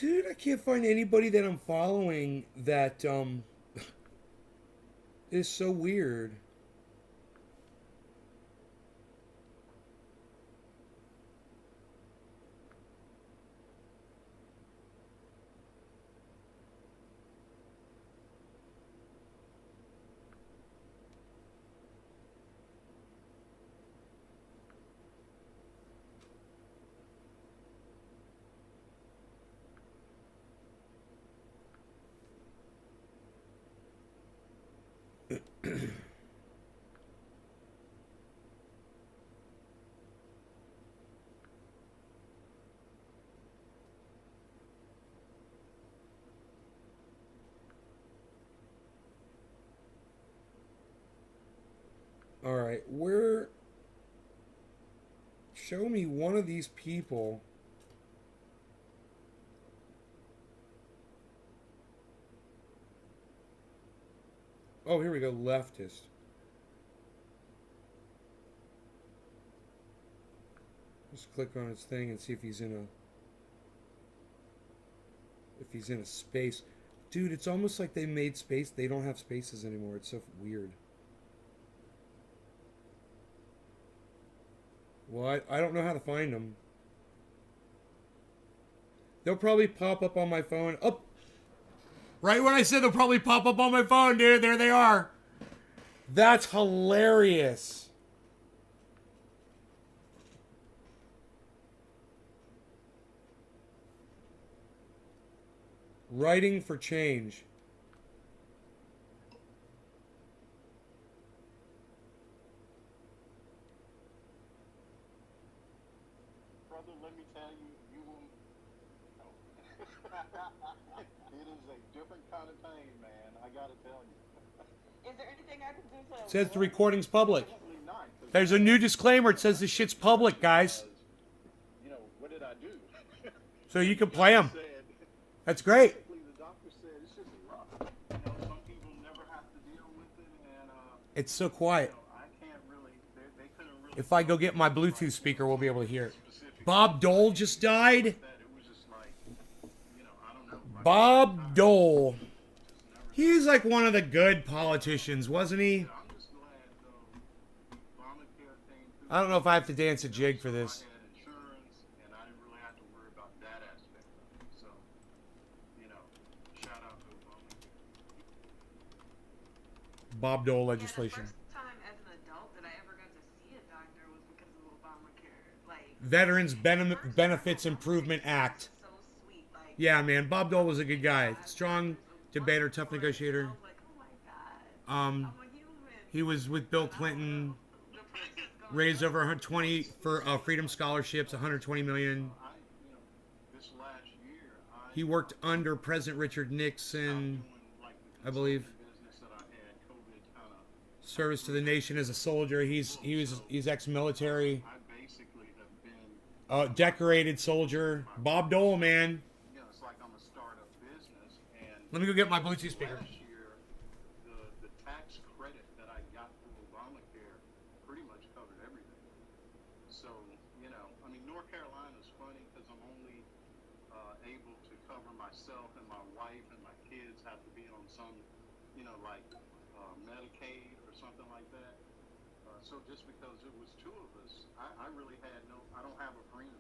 Dude, I can't find anybody that I'm following that is so weird. All right, show me one of these people. Oh, here we go, leftist. Just click on his thing and see if he's in a space. Dude, it's almost like they made space. They don't have spaces anymore. It's so weird. Well, I don't know how to find them. They'll probably pop up on my phone. Oh! Right when I said they'll probably pop up on my phone, dude. There they are. That's hilarious. Writing for change.
Brother, let me tell you, you will. It is a different kind of pain, man. I gotta tell you.
Is there anything I can do to?
It says the recording's public.
Definitely not, 'cause
There's a new disclaimer. It says this shit's public, guys.
you know, what did I do?
So you can play them.
Said,
That's great.
basically, the doctor said it's just rough. You know, some people never have to deal with it, and
It's so quiet.
I can't really. They couldn't really.
If I go get my Bluetooth speaker, we'll be able to hear it. Bob Dole just died.
That it was just like, you know, I don't know.
Bob Dole. He's like one of the good politicians, wasn't he?
I'm just glad Obamacare came through.
I don't know if I have to dance a jig for this.
I had insurance, and I didn't really have to worry about that aspect of it. So, you know, shout out to Obamacare.
Bob Dole
Yeah,
legislation.
the first time as an adult that I ever got to see a doctor was because of Obamacare. Like
Veterans Benefits Improvement Act.
so sweet. Like
Yeah, man. Bob Dole was a good guy. Strong debater, tough negotiator.
I was like, oh my god, I'm a human.
He was with Bill Clinton. Raised over 120 for Freedom Scholarships, 120 million.
This last year,
He worked under President Richard Nixon, I believe.
business that I had, COVID kind of,
Service to the nation as a soldier. He's ex-military,
I basically have been,
decorated soldier. Bob Dole, man.
you know, it's like I'm a startup business, and
Let me go get my Bluetooth speaker.
last year, the tax credit that I got through Obamacare pretty much covered everything. So, you know, I mean, North Carolina's funny because I'm only able to cover myself, and my wife and my kids have to be on some, you know, like Medicaid or something like that. So just because it was two of us, I really had I don't have a friend.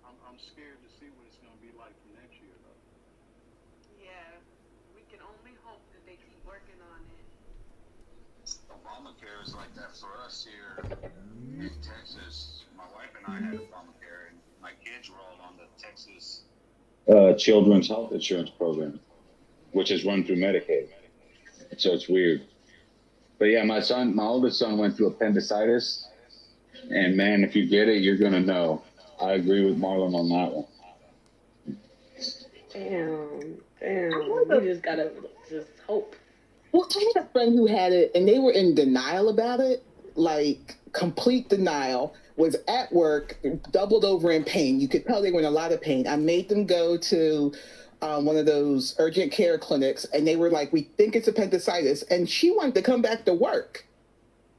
I'm scared to see what it's going to be like for next year, though.
Yeah, we can only hope that they keep working on it.
Obamacare is like that for us here in Texas. My wife and I had Obamacare, and my kids were all on the Texas Children's Health Insurance Program, which is run through Medicaid. So it's weird. But yeah, my oldest son went through appendicitis, and man, if you get it, you're gonna know. I agree with Marlon on that one.
Damn. You just gotta just hope.
Well, I had a friend who had it, and they were in denial about it, like complete denial. Was at work, doubled over in pain. You could tell they were in a lot of pain. I made them go to one of those urgent care clinics, and they were like, "We think it's appendicitis," and she wanted to come back to work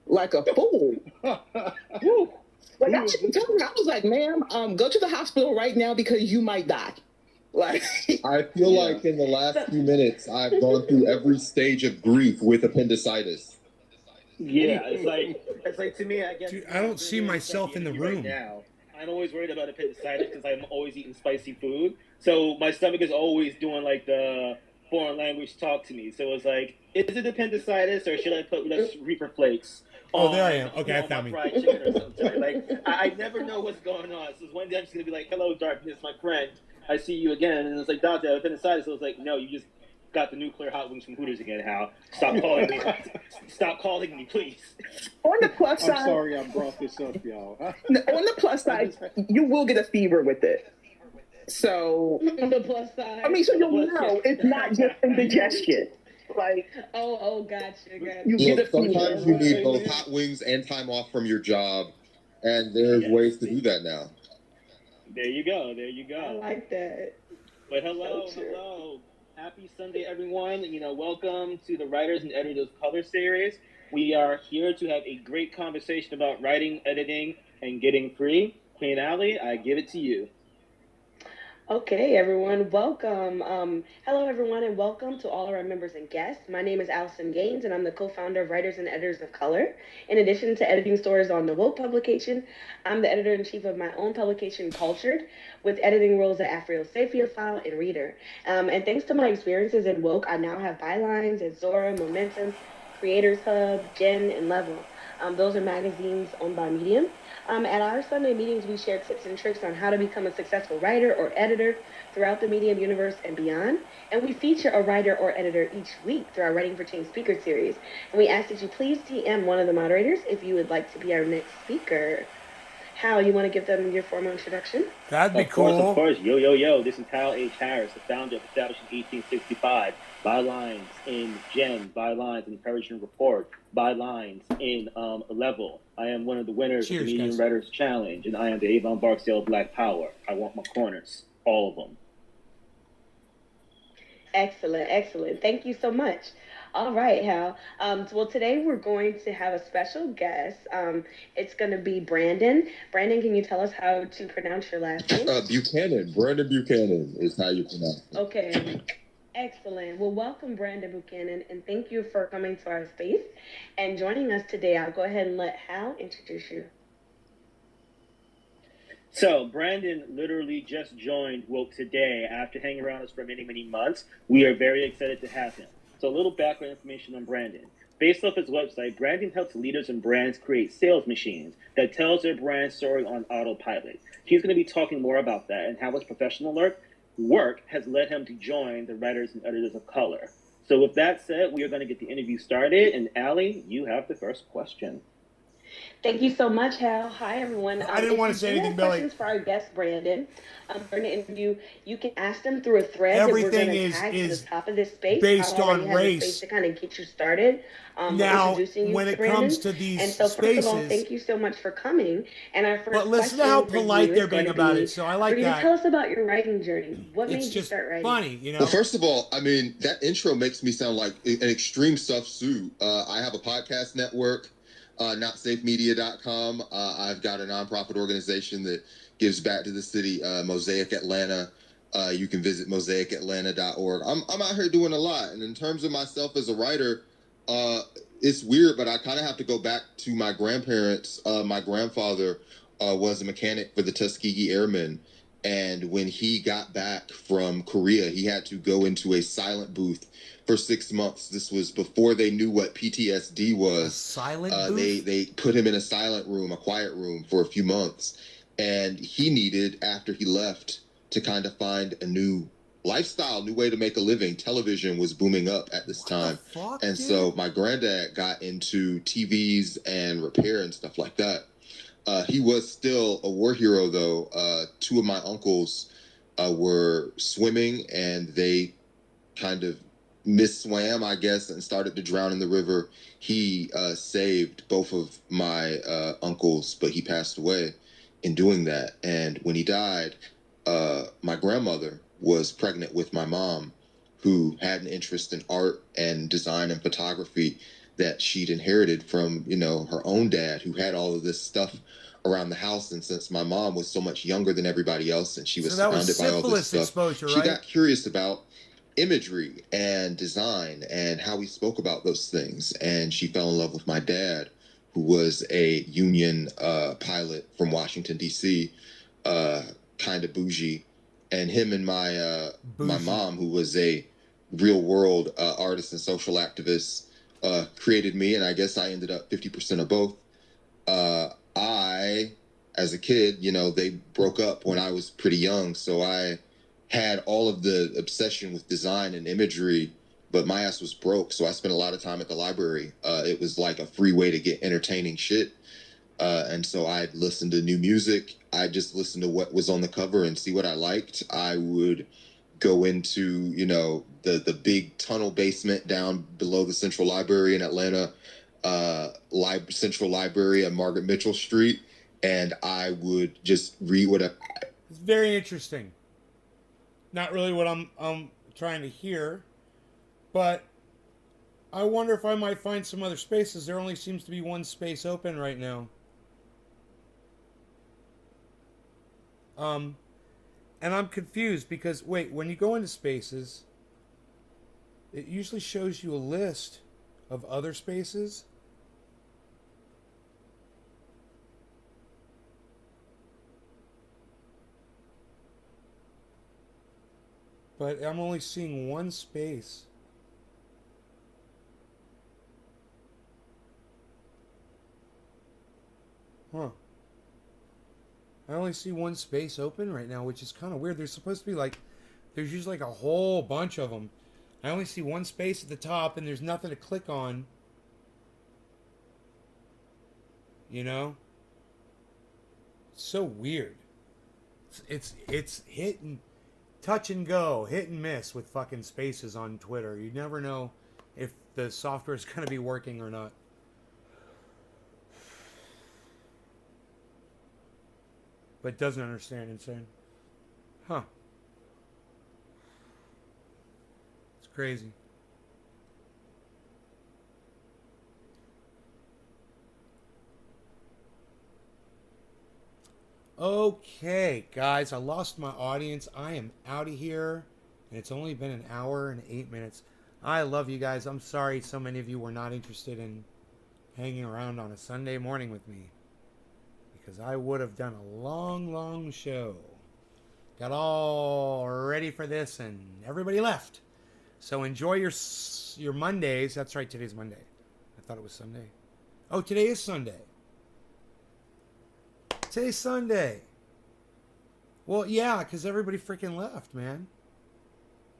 like a fool. Woo. Like I was like, "Ma'am, go to the hospital right now because you might die." Like,
I feel like in the last few minutes, I've gone through every stage of grief with appendicitis.
Yeah, it's like to me, I guess.
Dude, I don't see myself in the room.
Right now, I'm always worried about appendicitis because I'm always eating spicy food. So my stomach is always doing like the foreign language talk to me. So it's like, is it appendicitis or should I put less Reaper flakes?
Oh, there I am. Okay, I
on
found
my
me.
fried chicken or something. Like I never know what's going on. So one day I'm just gonna be like, "Hello, darkness, my friend. I see you again." And it's like, "Doctor, I have appendicitis." So it's like, "No, you just got the nuclear hot wings from Hooters again, Hal. Stop calling me. Stop calling me, please."
On the plus side,
I'm sorry I brought this up, y'all.
on the plus side, you will get a fever with it. So
On the plus side.
I mean, so you'll know it's not just indigestion. Like,
gotcha.
You
Look,
get a fever.
sometimes you need both hot wings and time off from your job, and there's ways to do that now.
There you go.
I like that.
But hello. Happy Sunday, everyone. Welcome to the Writers and Editors of Color series. We are here to have a great conversation about writing, editing, and getting free. Queen Allie, I give it to you.
Okay, everyone, welcome. Hello, everyone, and welcome to all of our members and guests. My name is Allison Gaines, and I'm the co-founder of Writers and Editors of Color. In addition to editing stories on the Woke publication, I'm the editor-in-chief of my own publication, Cultured, with editing roles at Afro Sapiophile and Reader. And thanks to my experiences in Woke, I now have bylines at Zora, Momentum, Creators Hub, Gen, and Level. Those are magazines owned by Medium. At our Sunday meetings, we share tips and tricks on how to become a successful writer or editor throughout the Medium universe and beyond. And we feature a writer or editor each week through our Writing for Change speaker series. And we ask that you please DM one of the moderators if you would like to be our next speaker. Hal, you want to give them your formal introduction?
That'd be cool.
Of course. Yo. This is Hal H. Harris, the founder of Establishing 1865. Bylines in Gen, bylines in Encourage and Report, bylines in Level. I am one of the winners of the Medium Writers Challenge, and I am the Avon Barksdale Black Power. I want my corners, all of them.
Excellent. Thank you so much. All right, Hal. Well, today we're going to have a special guest. It's going to be Brandon. Brandon, can you tell us how to pronounce your last name?
Buchanan. Brandon Buchanan is how you pronounce it.
Okay. Excellent. Well, welcome, Brandon Buchanan, and thank you for coming to our space and joining us today. I'll go ahead and let Hal introduce you.
So, Brandon literally just joined Woke today after hanging around us for many months. We are very excited to have him. So, a little background information on Brandon. Based off his website, Brandon helps leaders and brands create sales machines that tells their brand story on autopilot. He's going to be talking more about that and how his professional work has led him to join the Writers and Editors of Color. So with that said, we are going to get the interview started. And Allie, you have the first question.
Thank you so much, Hal. Hi, everyone.
I didn't want to say anything, Billy.
Questions for our guest, Brandon. For an interview, you can ask them through a thread
Everything
that we're going to tag to the top of this space.
Based on race.
To kind of get you started.
Now,
introducing you
when
to
it
Brandon.
comes to these
and so,
spaces,
first of all, thank you so much for coming. And our first
but listen to
question
how
for
polite
you
they're
is going
being
to
about
be,
it. So I like
for you to
that.
tell us about your writing journey. What made you start writing?
Funny, you know.
Well, first of all, I mean, that intro makes me sound like an extreme self-suit. I have a podcast network, notsafemedia.com. I've got a nonprofit organization that gives back to the city, Mosaic Atlanta. You can visit mosaicatlanta.org. I'm out here doing a lot. And in terms of myself as a writer, it's weird, but I kind of have to go back to my grandparents. My grandfather was a mechanic for the Tuskegee Airmen. And when he got back from Korea, he had to go into a silent booth for 6 months. This was before they knew what PTSD was.
A silent booth?
They put him in a silent room, a quiet room for a few months. And he needed, after he left, to kind of find a new lifestyle, new way to make a living. Television was booming up at this time. And so my granddad got into TVs and repair and stuff like that. He was still a war hero, though. Two of my uncles were swimming, and they kind of misswam, I guess, and started to drown in the river. He saved both of my uncles, but he passed away in doing that. And when he died, my grandmother was pregnant with my mom, who had an interest in art and design and photography that she'd inherited from, her own dad, who had all of this stuff around the house. And since my mom was so much younger than everybody else and she was
So that was
surrounded by all this
syphilis
stuff,
exposure,
she
right?
got curious about imagery and design and how we spoke about those things. And she fell in love with my dad, who was a union pilot from Washington, D.C., kind of bougie. And him and my mom, who was a real world artist and social activist, created me. And I guess I ended up 50% of both. I, as a kid, you know, they broke up when I was pretty young. So I had all of the obsession with design and imagery, but my ass was broke. So I spent a lot of time at the library. It was like a free way to get entertaining shit. And so I'd listen to new music. I just listened to what was on the cover and see what I liked. I would go into, you know, the big tunnel basement down below the Central Library in Atlanta, Central Library on Margaret Mitchell Street, and I would just read what
It's very interesting. Not really what I'm trying to hear, but I wonder if I might find some other spaces. There only seems to be one space open right now. And I'm confused because, wait, when you go into spaces, it usually shows you a list of other spaces. But I'm only seeing one space. Huh. I only see one space open right now, which is kind of weird. There's supposed to be like, there's usually like a whole bunch of them. I only see one space at the top and there's nothing to click on. You know? So weird. It's hit and touch and go, hit and miss with fucking spaces on Twitter. You never know if the software is going to be working or not. But doesn't understand insane. Huh. It's crazy. Okay, guys, I lost my audience. I am out of here. And it's only been an hour and 8 minutes. I love you guys. I'm sorry so many of you were not interested in hanging around on a Sunday morning with me. Because I would have done a long, long show. Got all ready for this and everybody left. So enjoy your Mondays. That's right, today's Monday. I thought it was Sunday. Oh, today is Sunday. Today's Sunday. Well, yeah, because everybody freaking left, man.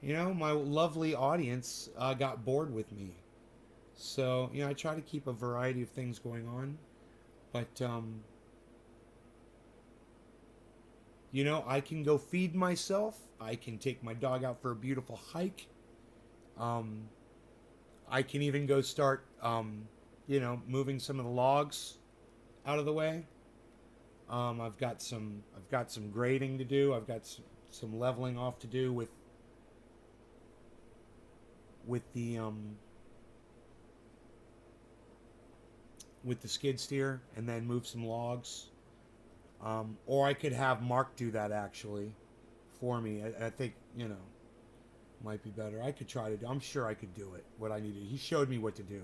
You know, my lovely audience got bored with me. So, you know, I try to keep a variety of things going on. But, you know, I can go feed myself. I can take my dog out for a beautiful hike. I can even go start, you know, moving some of the logs out of the way. I've got some grading to do. I've got some leveling off to do with the skid steer, and then move some logs. Or I could have Mark do that actually for me. I think, you know, might be better. I could try to do. I'm sure I could do it. What I needed. He showed me what to do.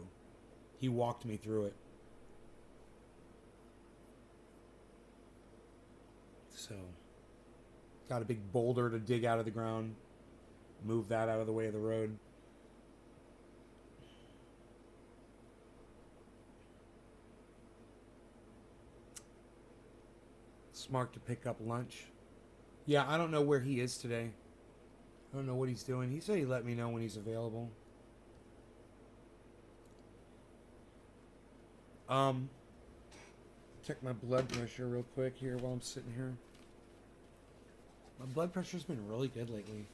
He walked me through it. So, got a big boulder to dig out of the ground. Move that out of the way of the road. Smart to pick up lunch. Yeah, I don't know where he is today. I don't know what he's doing. He said he'd let me know when he's available. Check my blood pressure real quick here while I'm sitting here. My blood pressure's been really good lately.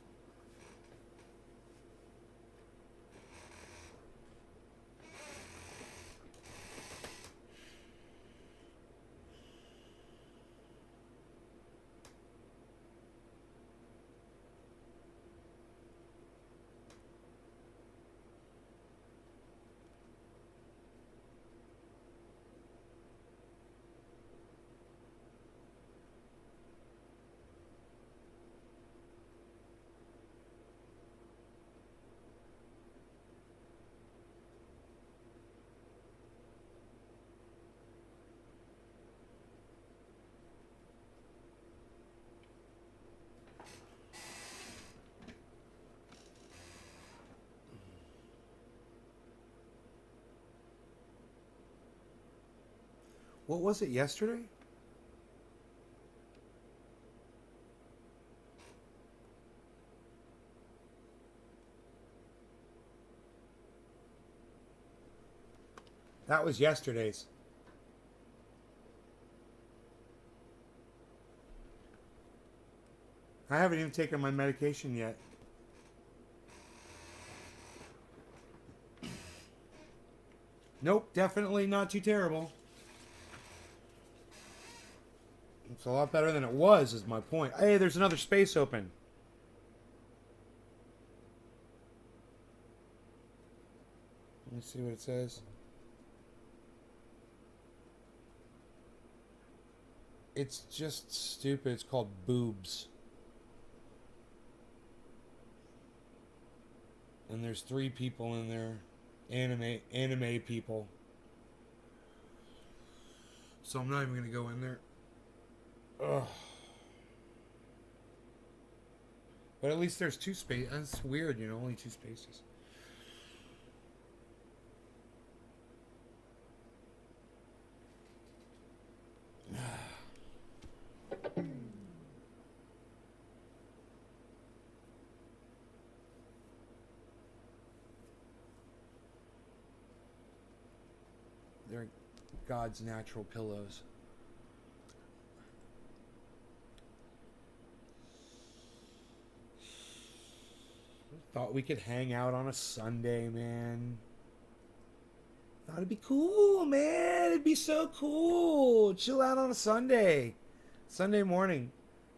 What was it yesterday? That was yesterday's. I haven't even taken my medication yet. Nope, definitely not too terrible. It's a lot better than it was, is my point. Hey, there's another space open. Let me see what it says. It's just stupid. It's called boobs. And there's 3 people in there. Anime people. So I'm not even gonna go in there. Ugh. But at least there's 2 spaces. That's weird, you know, only 2 spaces. They're God's natural pillows. Thought we could hang out on a Sunday, man. Thought it'd be cool, man. It'd be so cool. Chill out on a Sunday. Sunday morning.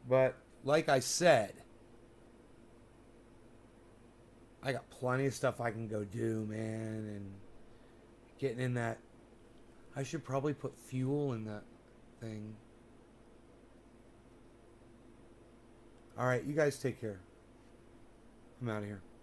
But like I said, I got plenty of stuff I can go do, man. And getting in that, I should probably put fuel in that thing. All right, you guys take care. I'm out of here.